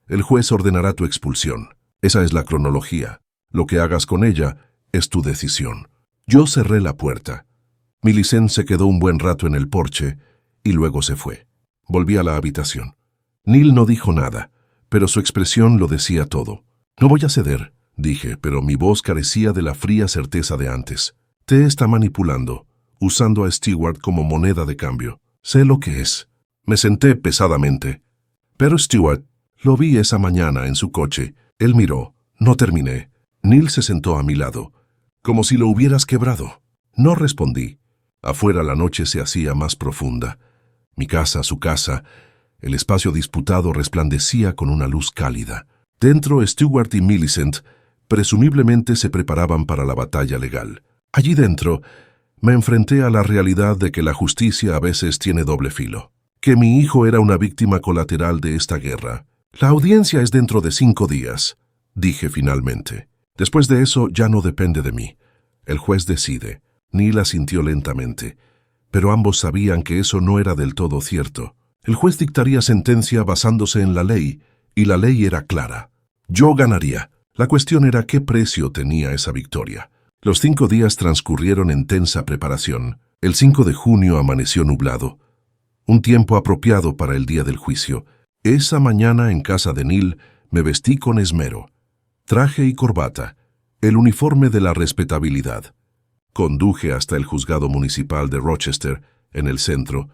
el juez ordenará tu expulsión. Esa es la cronología. Lo que hagas con ella es tu decisión. Yo cerré la puerta. Millicent se quedó un buen rato en el porche y luego se fue. Volví a la habitación. Neil no dijo nada, pero su expresión lo decía todo. No voy a ceder, dije, pero mi voz carecía de la fría certeza de antes. Te está manipulando, usando a Stewart como moneda de cambio. Sé lo que es. Me senté pesadamente. Pero Stewart, lo vi esa mañana en su coche. Él miró. No terminé. Neil se sentó a mi lado, como si lo hubieras quebrado. No respondí. Afuera la noche se hacía más profunda. Mi casa, su casa, el espacio disputado resplandecía con una luz cálida. Dentro, Stewart y Millicent presumiblemente se preparaban para la batalla legal. Allí dentro, me enfrenté a la realidad de que la justicia a veces tiene doble filo. Que mi hijo era una víctima colateral de esta guerra. La audiencia es dentro de 5 días, dije finalmente. Después de eso ya no depende de mí. El juez decide. Neil asintió lentamente, pero ambos sabían que eso no era del todo cierto. El juez dictaría sentencia basándose en la ley, y la ley era clara. Yo ganaría. La cuestión era qué precio tenía esa victoria. Los 5 días transcurrieron en tensa preparación. El 5 de junio amaneció nublado. Un tiempo apropiado para el día del juicio. Esa mañana en casa de Neil me vestí con esmero. Traje y corbata, el uniforme de la respetabilidad. Conduje hasta el juzgado municipal de Rochester, en el centro,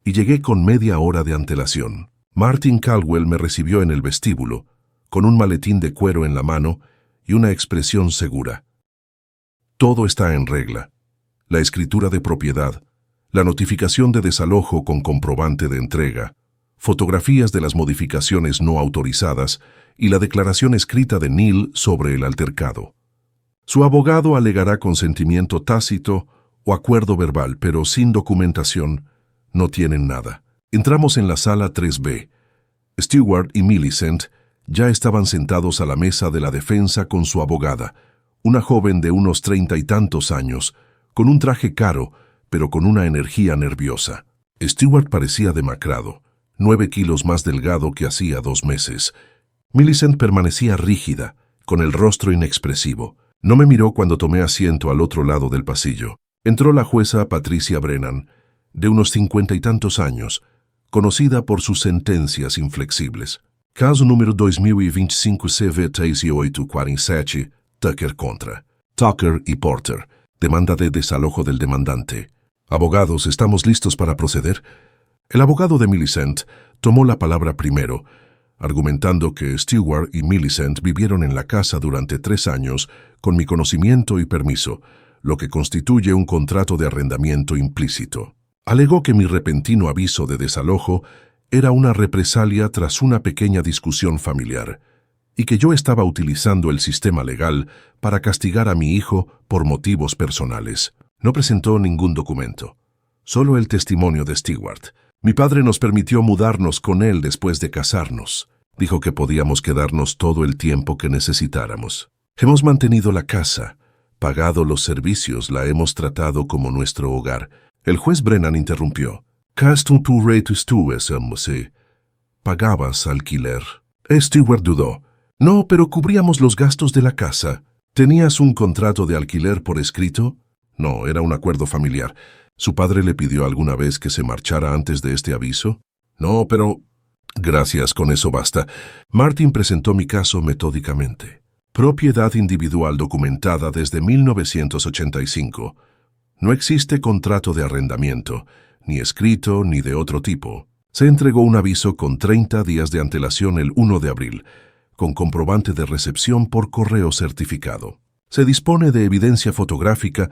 y llegué con media hora de antelación. Martin Caldwell me recibió en el vestíbulo, con un maletín de cuero en la mano y una expresión segura. Todo está en regla. La escritura de propiedad, la notificación de desalojo con comprobante de entrega, fotografías de las modificaciones no autorizadas y la declaración escrita de Neil sobre el altercado. Su abogado alegará consentimiento tácito o acuerdo verbal, pero sin documentación no tienen nada. Entramos en la sala 3B. Stewart y Millicent ya estaban sentados a la mesa de la defensa con su abogada, una joven de unos 30 y tantos años, con un traje caro, pero con una energía nerviosa. Stewart parecía demacrado, 9 kilos más delgado que hacía 2 meses. Millicent permanecía rígida, con el rostro inexpresivo. No me miró cuando tomé asiento al otro lado del pasillo. Entró la jueza Patricia Brennan, de unos 50 y tantos años, conocida por sus sentencias inflexibles. Caso número 2025 CV 3847, Tucker contra Tucker y Porter. Demanda de desalojo del demandante. Abogados, ¿estamos listos para proceder? El abogado de Millicent tomó la palabra primero, argumentando que Stewart y Millicent vivieron en la casa durante 3 años con mi conocimiento y permiso, lo que constituye un contrato de arrendamiento implícito. Alegó que mi repentino aviso de desalojo era una represalia tras una pequeña discusión familiar, y que yo estaba utilizando el sistema legal para castigar a mi hijo por motivos personales. No presentó ningún documento, solo el testimonio de Stewart. Mi padre nos permitió mudarnos con él después de casarnos. Dijo que podíamos quedarnos todo el tiempo que necesitáramos. Hemos mantenido la casa, pagado los servicios, la hemos tratado como nuestro hogar. El juez Brennan interrumpió. ¿Pagabas alquiler? Stewart dudó. No, pero cubríamos los gastos de la casa. ¿Tenías un contrato de alquiler por escrito? No, era un acuerdo familiar. ¿Su padre le pidió alguna vez que se marchara antes de este aviso? No, pero... Gracias, con eso basta. Martin presentó mi caso metódicamente. Propiedad individual documentada desde 1985. No existe contrato de arrendamiento, ni escrito ni de otro tipo. Se entregó un aviso con 30 días de antelación el 1 de abril, con comprobante de recepción por correo certificado. Se dispone de evidencia fotográfica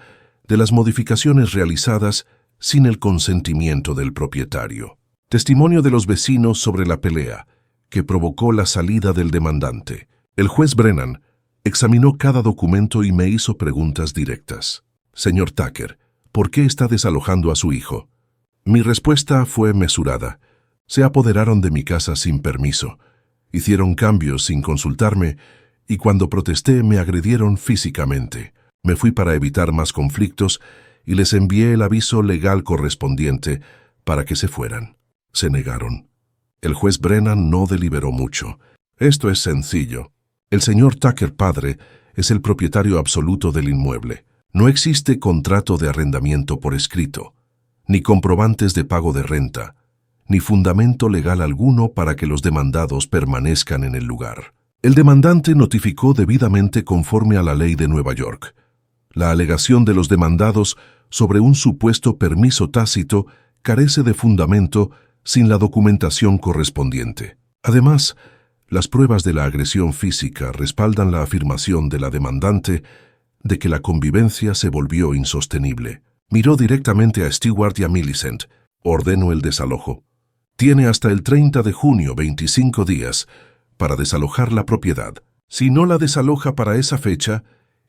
de las modificaciones realizadas sin el consentimiento del propietario. Testimonio de los vecinos sobre la pelea que provocó la salida del demandante. El juez Brennan examinó cada documento y me hizo preguntas directas. Señor Tucker, ¿por qué está desalojando a su hijo? Mi respuesta fue mesurada. Se apoderaron de mi casa sin permiso. Hicieron cambios sin consultarme y cuando protesté me agredieron físicamente. Me fui para evitar más conflictos y les envié el aviso legal correspondiente para que se fueran. Se negaron. El juez Brennan no deliberó mucho. Esto es sencillo. El señor Tucker padre es el propietario absoluto del inmueble. No existe contrato de arrendamiento por escrito, ni comprobantes de pago de renta, ni fundamento legal alguno para que los demandados permanezcan en el lugar. El demandante notificó debidamente conforme a la ley de Nueva York. La alegación de los demandados sobre un supuesto permiso tácito carece de fundamento sin la documentación correspondiente. Además, las pruebas de la agresión física respaldan la afirmación de la demandante de que la convivencia se volvió insostenible. Miró directamente a Stewart y a Millicent. Ordeno el desalojo. Tiene hasta el 30 de junio, 25 días, para desalojar la propiedad. Si no la desaloja para esa fecha,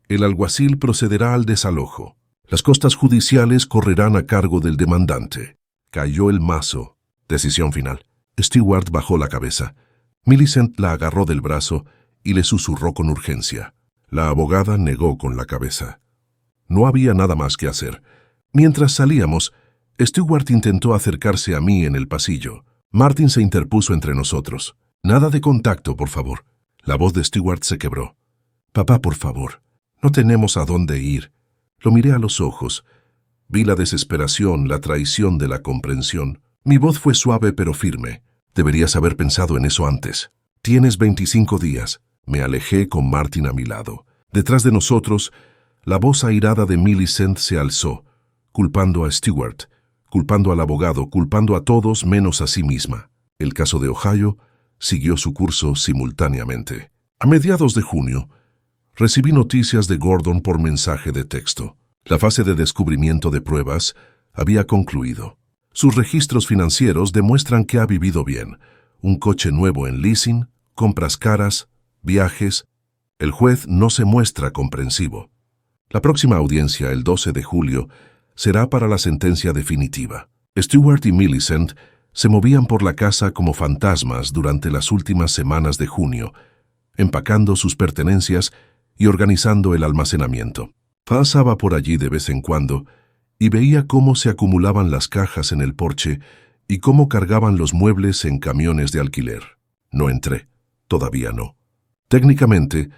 el alguacil procederá al desalojo. Las costas judiciales correrán a cargo del demandante. Cayó el mazo. Decisión final. Stewart bajó la cabeza. Millicent la agarró del brazo y le susurró con urgencia. La abogada negó con la cabeza. No había nada más que hacer. Mientras salíamos, Stewart intentó acercarse a mí en el pasillo. Martin se interpuso entre nosotros. Nada de contacto, por favor. La voz de Stewart se quebró. Papá, por favor. No tenemos a dónde ir. Lo miré a los ojos. Vi la desesperación, la traición de la comprensión. Mi voz fue suave pero firme. Deberías haber pensado en eso antes. Tienes 25 días. Me alejé con Martin a mi lado. Detrás de nosotros, la voz airada de Millicent se alzó, culpando a Stewart, culpando al abogado, culpando a todos menos a sí misma. El caso de Ohio siguió su curso simultáneamente. A mediados de junio, recibí noticias de Gordon por mensaje de texto. La fase de descubrimiento de pruebas había concluido. Sus registros financieros demuestran que ha vivido bien. Un coche nuevo en leasing, compras caras, viajes. El juez no se muestra comprensivo. La próxima audiencia, el 12 de julio, será para la sentencia definitiva. Stewart y Millicent se movían por la casa como fantasmas durante las últimas semanas de junio, empacando sus pertenencias y organizando el almacenamiento. Pasaba por allí de vez en cuando y veía cómo se acumulaban las cajas en el porche y cómo cargaban los muebles en camiones de alquiler. No entré. Todavía no. Técnicamente,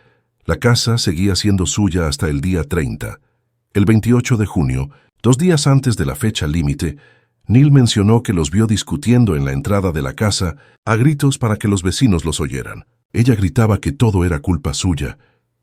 la casa seguía siendo suya hasta el día 30. El 28 de junio, 2 días antes de la fecha límite, Neil mencionó que los vio discutiendo en la entrada de la casa a gritos para que los vecinos los oyeran. Ella gritaba que todo era culpa suya,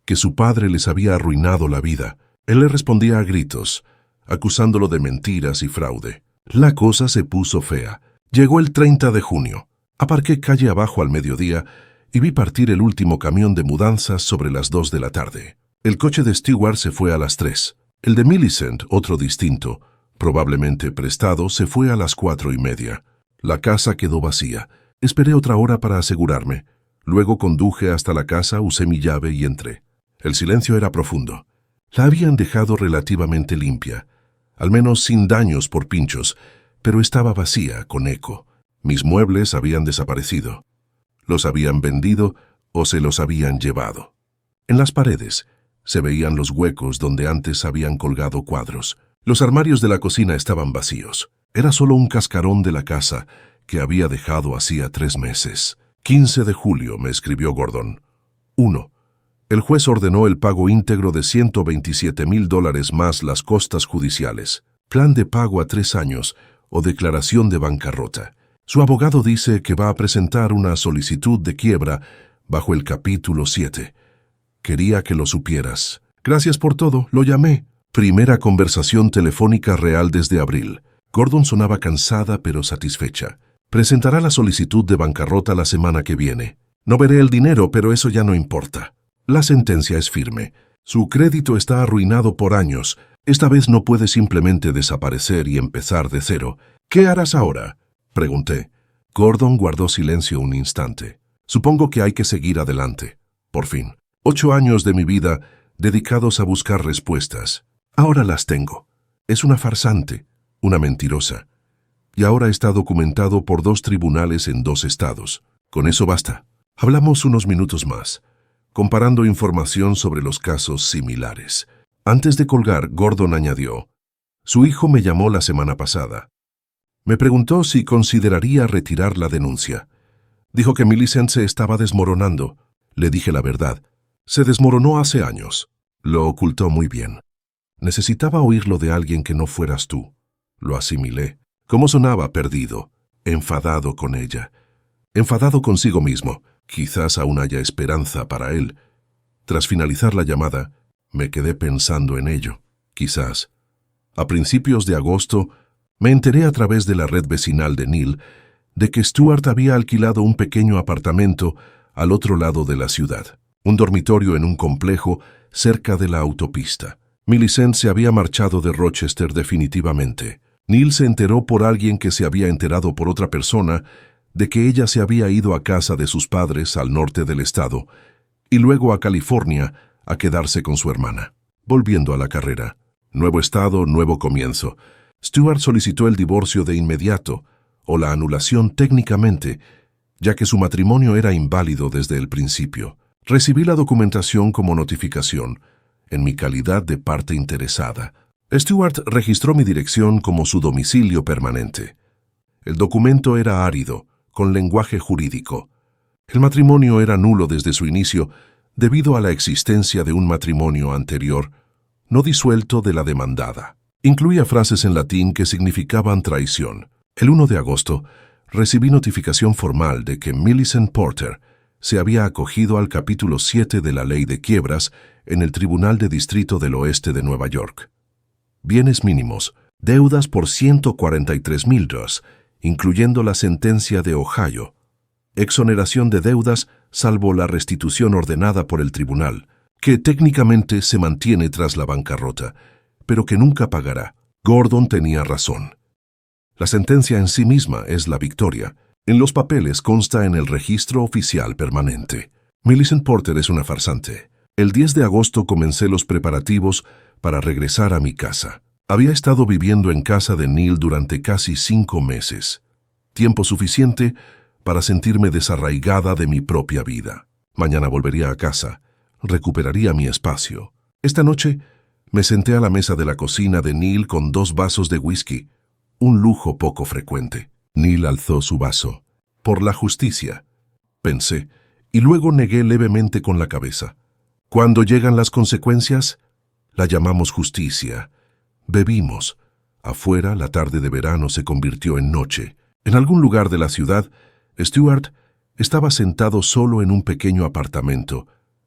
que su padre les había arruinado la vida. Él le respondía a gritos, acusándolo de mentiras y fraude. La cosa se puso fea. Llegó el 30 de junio. Aparqué calle abajo al mediodía y vi partir el último camión de mudanzas sobre las 2 de la tarde. El coche de Stewart se fue a las 3. El de Millicent, otro distinto, probablemente prestado, se fue a las 4:30. La casa quedó vacía. Esperé otra hora para asegurarme. Luego conduje hasta la casa, usé mi llave y entré. El silencio era profundo. La habían dejado relativamente limpia, al menos sin daños por pinchos, pero estaba vacía, con eco. Mis muebles habían desaparecido. Los habían vendido o se los habían llevado. En las paredes se veían los huecos donde antes habían colgado cuadros. Los armarios de la cocina estaban vacíos. Era solo un cascarón de la casa que había dejado hacía 3 meses. 15 de julio, me escribió Gordon. 1. El juez ordenó el pago íntegro de $127,000 más las costas judiciales. Plan de pago a 3 años o declaración de bancarrota. Su abogado dice que va a presentar una solicitud de quiebra bajo el capítulo 7. Quería que lo supieras. Gracias por todo, lo llamé. Primera conversación telefónica real desde abril. Gordon sonaba cansada pero satisfecha. Presentará la solicitud de bancarrota la semana que viene. No veré el dinero, pero eso ya no importa. La sentencia es firme. Su crédito está arruinado por años. Esta vez no puede simplemente desaparecer y empezar de cero. ¿Qué harás ahora?, pregunté. Gordon guardó silencio un instante. Supongo que hay que seguir adelante. Por fin. 8 años de mi vida dedicados a buscar respuestas. Ahora las tengo. Es una farsante, una mentirosa. Y ahora está documentado por 2 tribunales en 2 estados. Con eso basta. Hablamos unos minutos más, comparando información sobre los casos similares. Antes de colgar, Gordon añadió: su hijo me llamó la semana pasada. Me preguntó si consideraría retirar la denuncia. Dijo que Millicent se estaba desmoronando. Le dije la verdad. Se desmoronó hace años. Lo ocultó muy bien. Necesitaba oírlo de alguien que no fueras tú. Lo asimilé. ¿Cómo sonaba? Perdido, enfadado con ella, enfadado consigo mismo. Quizás aún haya esperanza para él. Tras finalizar la llamada, me quedé pensando en ello. Quizás. A principios de agosto, me enteré a través de la red vecinal de Neil de que Stuart había alquilado un pequeño apartamento al otro lado de la ciudad, un dormitorio en un complejo cerca de la autopista. Millicent se había marchado de Rochester definitivamente. Neil se enteró por alguien que se había enterado por otra persona de que ella se había ido a casa de sus padres al norte del estado y luego a California a quedarse con su hermana. Volviendo a la carrera. Nuevo estado, nuevo comienzo. Stuart solicitó el divorcio de inmediato, o la anulación técnicamente, ya que su matrimonio era inválido desde el principio. Recibí la documentación como notificación, en mi calidad de parte interesada. Stuart registró mi dirección como su domicilio permanente. El documento era árido, con lenguaje jurídico. El matrimonio era nulo desde su inicio debido a la existencia de un matrimonio anterior, no disuelto de la demandada. Incluía frases en latín que significaban traición. El 1 de agosto recibí notificación formal de que Millicent Porter se había acogido al capítulo 7 de la Ley de Quiebras en el Tribunal de Distrito del Oeste de Nueva York. Bienes mínimos, deudas por $143,000, incluyendo la sentencia de Ohio. Exoneración de deudas salvo la restitución ordenada por el tribunal, que técnicamente se mantiene tras la bancarrota, pero que nunca pagará. Gordon tenía razón. La sentencia en sí misma es la victoria. En los papeles consta en el registro oficial permanente. Millicent Porter es una farsante. El 10 de agosto comencé los preparativos para regresar a mi casa. Había estado viviendo en casa de Neil durante casi 5 meses. Tiempo suficiente para sentirme desarraigada de mi propia vida. Mañana volvería a casa. Recuperaría mi espacio. Esta noche me senté a la mesa de la cocina de Neil con 2 vasos de whisky, un lujo poco frecuente. Neil alzó su vaso. Por la justicia, pensé, y luego negué levemente con la cabeza. Cuando llegan las consecuencias, la llamamos justicia. Bebimos. Afuera, la tarde de verano se convirtió en noche. En algún lugar de la ciudad, Stuart estaba sentado solo en un pequeño apartamento,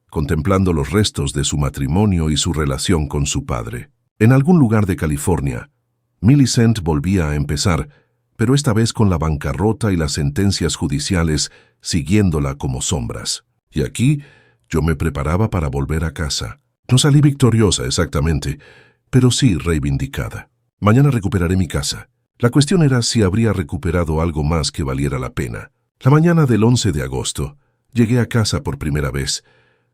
contemplando los restos de su matrimonio y su relación con su padre. En algún lugar de California, Millicent volvía a empezar, pero esta vez con la bancarrota y las sentencias judiciales siguiéndola como sombras. Y aquí yo me preparaba para volver a casa. No salí victoriosa exactamente, pero sí reivindicada. Mañana recuperaré mi casa. La cuestión era si habría recuperado algo más que valiera la pena. La mañana del 11 de agosto, llegué a casa por primera vez,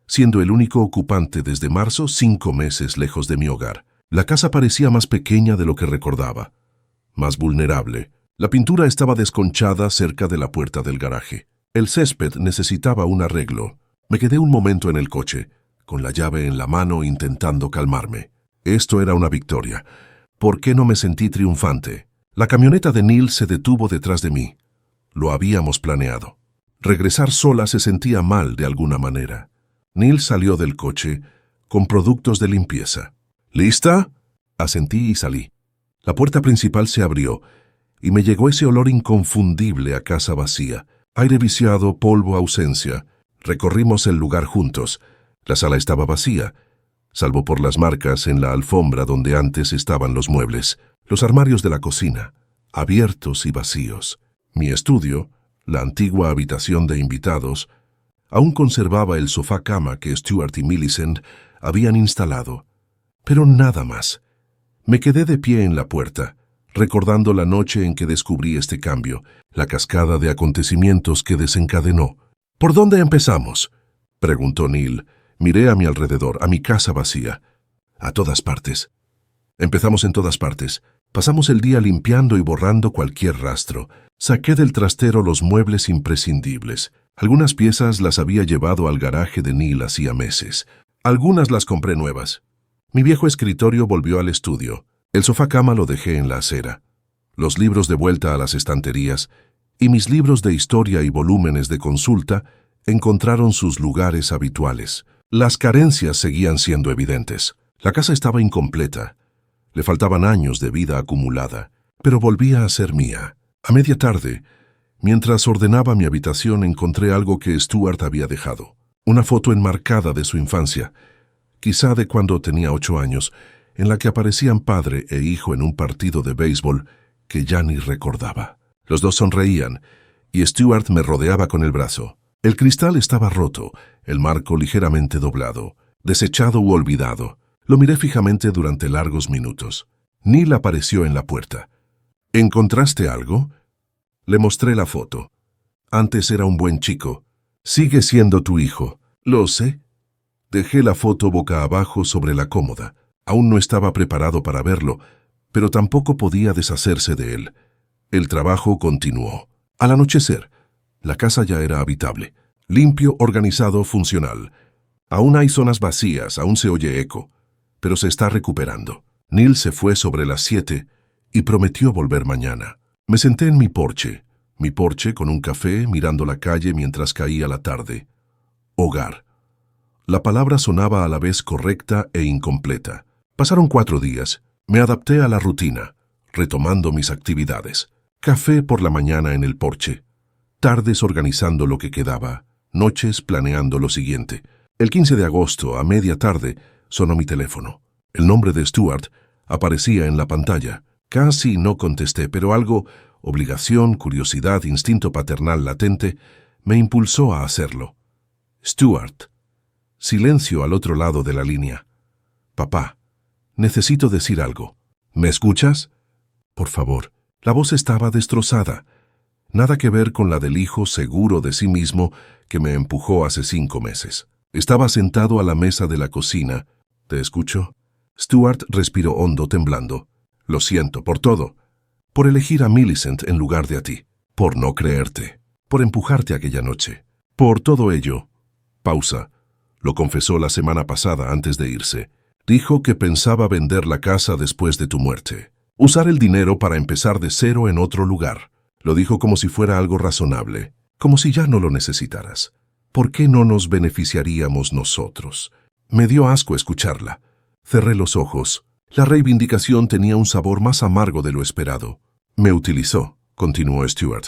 siendo el único ocupante desde marzo 5 meses lejos de mi hogar. La casa parecía más pequeña de lo que recordaba, más vulnerable. La pintura estaba desconchada cerca de la puerta del garaje. El césped necesitaba un arreglo. Me quedé un momento en el coche, con la llave en la mano intentando calmarme. Esto era una victoria. ¿Por qué no me sentí triunfante? La camioneta de Neil se detuvo detrás de mí. Lo habíamos planeado. Regresar sola se sentía mal de alguna manera. Neil salió del coche con productos de limpieza. ¿Lista? Asentí y salí. La puerta principal se abrió y me llegó ese olor inconfundible a casa vacía. Aire viciado, polvo, ausencia. Recorrimos el lugar juntos. La sala estaba vacía, salvo por las marcas en la alfombra donde antes estaban los muebles. Los armarios de la cocina, abiertos y vacíos. Mi estudio, la antigua habitación de invitados, aún conservaba el sofá-cama que Stuart y Millicent habían instalado. Pero nada más. Me quedé de pie en la puerta, recordando la noche en que descubrí este cambio, la cascada de acontecimientos que desencadenó. ¿Por dónde empezamos?, preguntó Neil. Miré a mi alrededor, a mi casa vacía. A todas partes. Empezamos en todas partes. Pasamos el día limpiando y borrando cualquier rastro. Saqué del trastero los muebles imprescindibles. Algunas piezas las había llevado al garaje de Neil hacía meses. Algunas las compré nuevas. Mi viejo escritorio volvió al estudio. El sofá-cama lo dejé en la acera. Los libros de vuelta a las estanterías y mis libros de historia y volúmenes de consulta encontraron sus lugares habituales. Las carencias seguían siendo evidentes. La casa estaba incompleta. Le faltaban años de vida acumulada, pero volvía a ser mía. A media tarde, mientras ordenaba mi habitación, encontré algo que Stuart había dejado. Una foto enmarcada de su infancia, quizá de cuando tenía 8 años, en la que aparecían padre e hijo en un partido de béisbol que ya ni recordaba. Los dos sonreían, y Stuart me rodeaba con el brazo. El cristal estaba roto, el marco ligeramente doblado, desechado u olvidado. Lo miré fijamente durante largos minutos. Neil apareció en la puerta. ¿Encontraste algo? Le mostré la foto. Antes era un buen chico. Sigue siendo tu hijo. Lo sé. Dejé la foto boca abajo sobre la cómoda. Aún no estaba preparado para verlo, pero tampoco podía deshacerse de él. El trabajo continuó. Al anochecer, la casa ya era habitable. Limpio, organizado, funcional. Aún hay zonas vacías, aún se oye eco, pero se está recuperando. Neil se fue sobre las 7 y prometió volver mañana. Me senté en mi porche con un café, mirando la calle mientras caía la tarde. Hogar. La palabra sonaba a la vez correcta e incompleta. Pasaron 4 días. Me adapté a la rutina, retomando mis actividades. Café por la mañana en el porche. Tardes organizando lo que quedaba. Noches planeando lo siguiente. El 15 de agosto, a media tarde, sonó mi teléfono. El nombre de Stuart aparecía en la pantalla. Casi no contesté, pero algo, obligación, curiosidad, instinto paternal latente, me impulsó a hacerlo. Stuart. Silencio al otro lado de la línea. Papá, necesito decir algo. ¿Me escuchas? Por favor. La voz estaba destrozada. Nada que ver con la del hijo seguro de sí mismo que me empujó hace 5 meses. Estaba sentado a la mesa de la cocina. ¿Te escucho? Stuart respiró hondo, temblando. Lo siento por todo. Por elegir a Millicent en lugar de a ti. Por no creerte. Por empujarte aquella noche. Por todo ello. Pausa. Lo confesó la semana pasada antes de irse. Dijo que pensaba vender la casa después de tu muerte. Usar el dinero para empezar de cero en otro lugar. Lo dijo como si fuera algo razonable. Como si ya no lo necesitaras. ¿Por qué no nos beneficiaríamos nosotros? Me dio asco escucharla. Cerré los ojos. La reivindicación tenía un sabor más amargo de lo esperado. Me utilizó, continuó Stuart.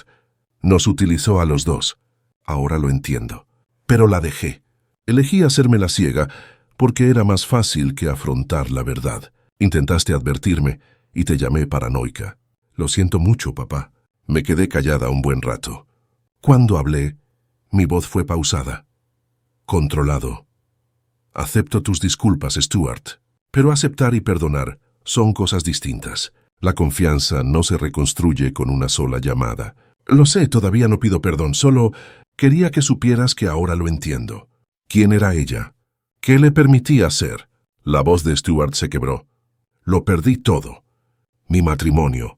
Nos utilizó a los dos. Ahora lo entiendo. Pero la dejé. Elegí hacerme la ciega porque era más fácil que afrontar la verdad. Intentaste advertirme y te llamé paranoica. Lo siento mucho, papá. Me quedé callada un buen rato. Cuando hablé, mi voz fue pausada. Controlado. Acepto tus disculpas, Stuart. Pero aceptar y perdonar son cosas distintas. La confianza no se reconstruye con una sola llamada. Lo sé, todavía no pido perdón, solo quería que supieras que ahora lo entiendo. ¿Quién era ella? ¿Qué le permitía hacer? La voz de Stuart se quebró. Lo perdí todo. Mi matrimonio,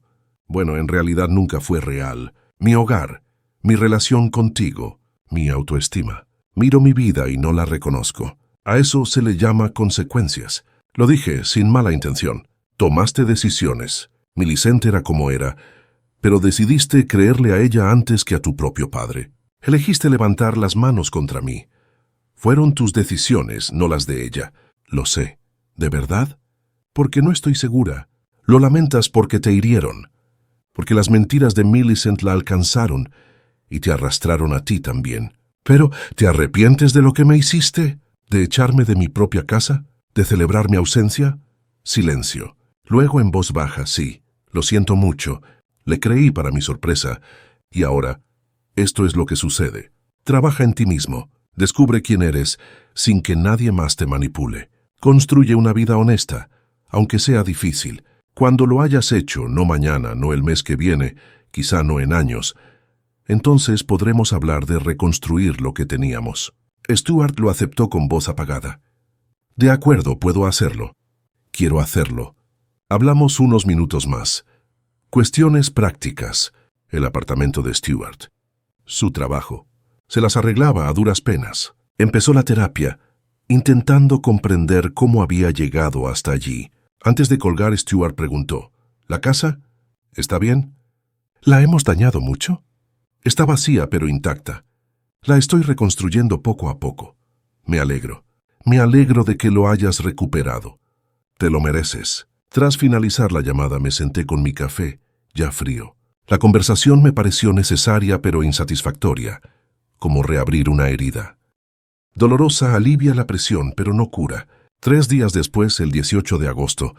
Bueno, en realidad nunca fue real. Mi hogar, mi relación contigo, mi autoestima. Miro mi vida y no la reconozco. A eso se le llama consecuencias. Lo dije sin mala intención. Tomaste decisiones. Millicent era como era, pero decidiste creerle a ella antes que a tu propio padre. Elegiste levantar las manos contra mí. Fueron tus decisiones, no las de ella. Lo sé. ¿De verdad? Porque no estoy segura. Lo lamentas porque te hirieron. Porque las mentiras de Millicent la alcanzaron y te arrastraron a ti también. Pero, ¿te arrepientes de lo que me hiciste? ¿De echarme de mi propia casa? ¿De celebrar mi ausencia? Silencio. Luego en voz baja, sí. Lo siento mucho. Le creí para mi sorpresa. Y ahora, esto es lo que sucede. Trabaja en ti mismo. Descubre quién eres sin que nadie más te manipule. Construye una vida honesta, aunque sea difícil. Cuando lo hayas hecho, no mañana, no el mes que viene, quizá no en años, entonces podremos hablar de reconstruir lo que teníamos. Stuart lo aceptó con voz apagada. De acuerdo, puedo hacerlo. Quiero hacerlo. Hablamos unos minutos más. Cuestiones prácticas. El apartamento de Stuart. Su trabajo. Se las arreglaba a duras penas. Empezó la terapia, intentando comprender cómo había llegado hasta allí. Antes de colgar, Stuart preguntó, ¿la casa? ¿Está bien? ¿La hemos dañado mucho? Está vacía pero intacta. La estoy reconstruyendo poco a poco. Me alegro. Me alegro de que lo hayas recuperado. Te lo mereces. Tras finalizar la llamada me senté con mi café, ya frío. La conversación me pareció necesaria pero insatisfactoria, como reabrir una herida. Dolorosa alivia la presión pero no cura. 3 días después, el 18 de agosto,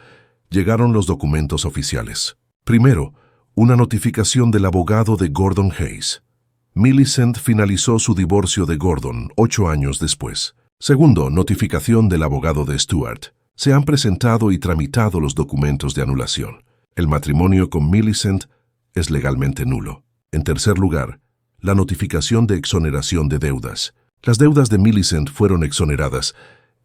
llegaron los documentos oficiales. Primero, una notificación del abogado de Gordon Hayes. Millicent finalizó su divorcio de Gordon 8 años después. Segundo, notificación del abogado de Stuart. Se han presentado y tramitado los documentos de anulación. El matrimonio con Millicent es legalmente nulo. En tercer lugar, la notificación de exoneración de deudas. Las deudas de Millicent fueron exoneradas,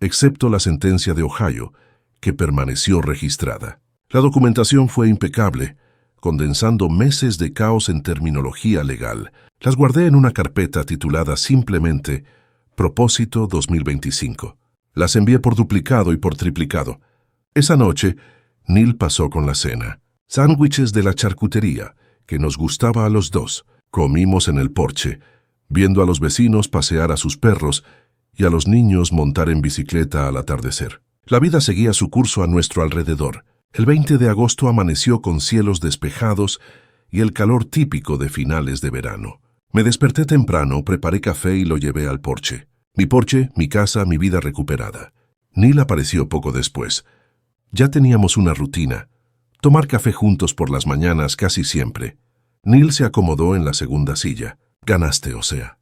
excepto la sentencia de Ohio, que permaneció registrada. La documentación fue impecable, condensando meses de caos en terminología legal. Las guardé en una carpeta titulada simplemente Propósito 2025. Las envié por duplicado y por triplicado. Esa noche, Neil pasó con la cena. Sándwiches de la charcutería, que nos gustaba a los dos. Comimos en el porche, viendo a los vecinos pasear a sus perros y a los niños montar en bicicleta al atardecer. La vida seguía su curso a nuestro alrededor. El 20 de agosto amaneció con cielos despejados y el calor típico de finales de verano. Me desperté temprano, preparé café y lo llevé al porche. Mi porche, mi casa, mi vida recuperada. Neil apareció poco después. Ya teníamos una rutina. Tomar café juntos por las mañanas casi siempre. Neil se acomodó en la segunda silla. Ganaste, o sea.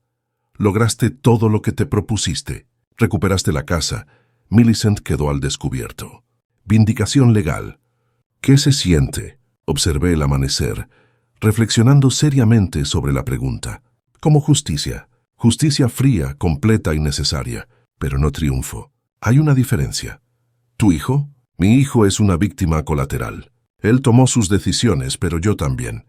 Lograste todo lo que te propusiste. Recuperaste la casa. Millicent quedó al descubierto. Vindicación legal. ¿Qué se siente? Observé el amanecer, reflexionando seriamente sobre la pregunta. Como justicia. Justicia fría, completa y necesaria, pero no triunfo. Hay una diferencia. ¿Tu hijo? Mi hijo es una víctima colateral. Él tomó sus decisiones, pero yo también.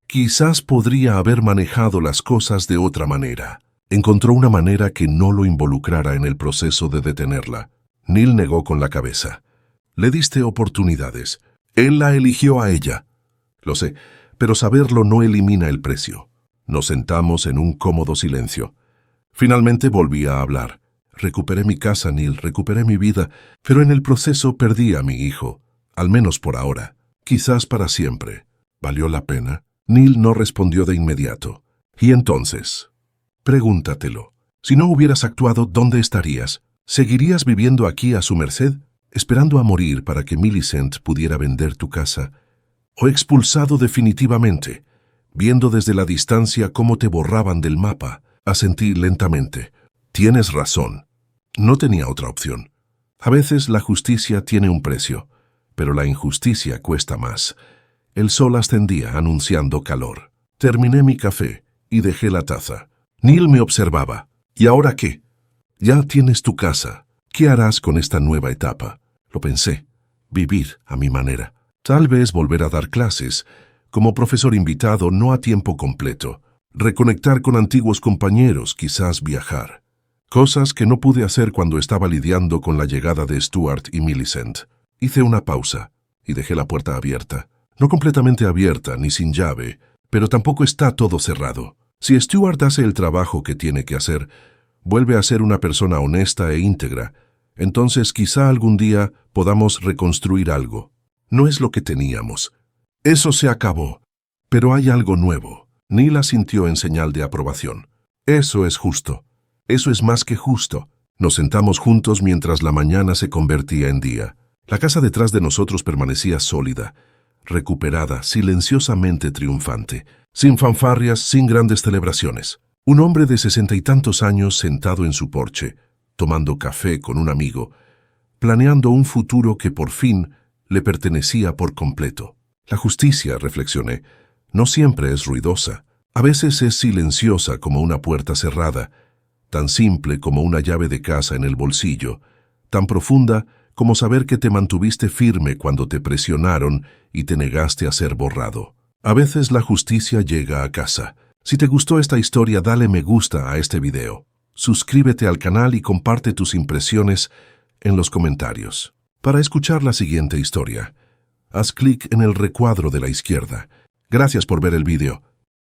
Quizás podría haber manejado las cosas de otra manera. Encontró una manera que no lo involucrara en el proceso de detenerla. Neil negó con la cabeza. Le diste oportunidades. Él la eligió a ella. Lo sé, pero saberlo no elimina el precio. Nos sentamos en un cómodo silencio. Finalmente volví a hablar. Recuperé mi casa, Neil, recuperé mi vida, pero en el proceso perdí a mi hijo. Al menos por ahora. Quizás para siempre. ¿Valió la pena? Neil no respondió de inmediato. ¿Y entonces? Pregúntatelo. Si no hubieras actuado, ¿dónde estarías? ¿Seguirías viviendo aquí a su merced, esperando a morir para que Millicent pudiera vender tu casa? ¿O expulsado definitivamente, viendo desde la distancia cómo te borraban del mapa? Asentí lentamente. Tienes razón. No tenía otra opción. A veces la justicia tiene un precio, pero la injusticia cuesta más. El sol ascendía anunciando calor. Terminé mi café y dejé la taza. Neil me observaba. ¿Y ahora qué? Ya tienes tu casa. ¿Qué harás con esta nueva etapa? Lo pensé. Vivir a mi manera. Tal vez volver a dar clases, como profesor invitado no a tiempo completo, reconectar con antiguos compañeros, quizás viajar. Cosas que no pude hacer cuando estaba lidiando con la llegada de Stuart y Millicent. Hice una pausa y dejé la puerta abierta. No completamente abierta ni sin llave, pero tampoco está todo cerrado. Si Stuart hace el trabajo que tiene que hacer, vuelve a ser una persona honesta e íntegra, entonces quizá algún día podamos reconstruir algo. No es lo que teníamos. Eso se acabó. Pero hay algo nuevo. Neil sintió en señal de aprobación. Eso es justo. Eso es más que justo. Nos sentamos juntos mientras la mañana se convertía en día. La casa detrás de nosotros permanecía sólida, recuperada, silenciosamente triunfante, sin fanfarrias, sin grandes celebraciones. Un hombre de 60 y tantos años sentado en su porche, tomando café con un amigo, planeando un futuro que por fin le pertenecía por completo. La justicia, reflexioné, no siempre es ruidosa. A veces es silenciosa como una puerta cerrada, tan simple como una llave de casa en el bolsillo, tan profunda como saber que te mantuviste firme cuando te presionaron y te negaste a ser borrado. A veces la justicia llega a casa. Si te gustó esta historia, dale me gusta a este video. Suscríbete al canal y comparte tus impresiones en los comentarios. Para escuchar la siguiente historia, haz clic en el recuadro de la izquierda. Gracias por ver el video.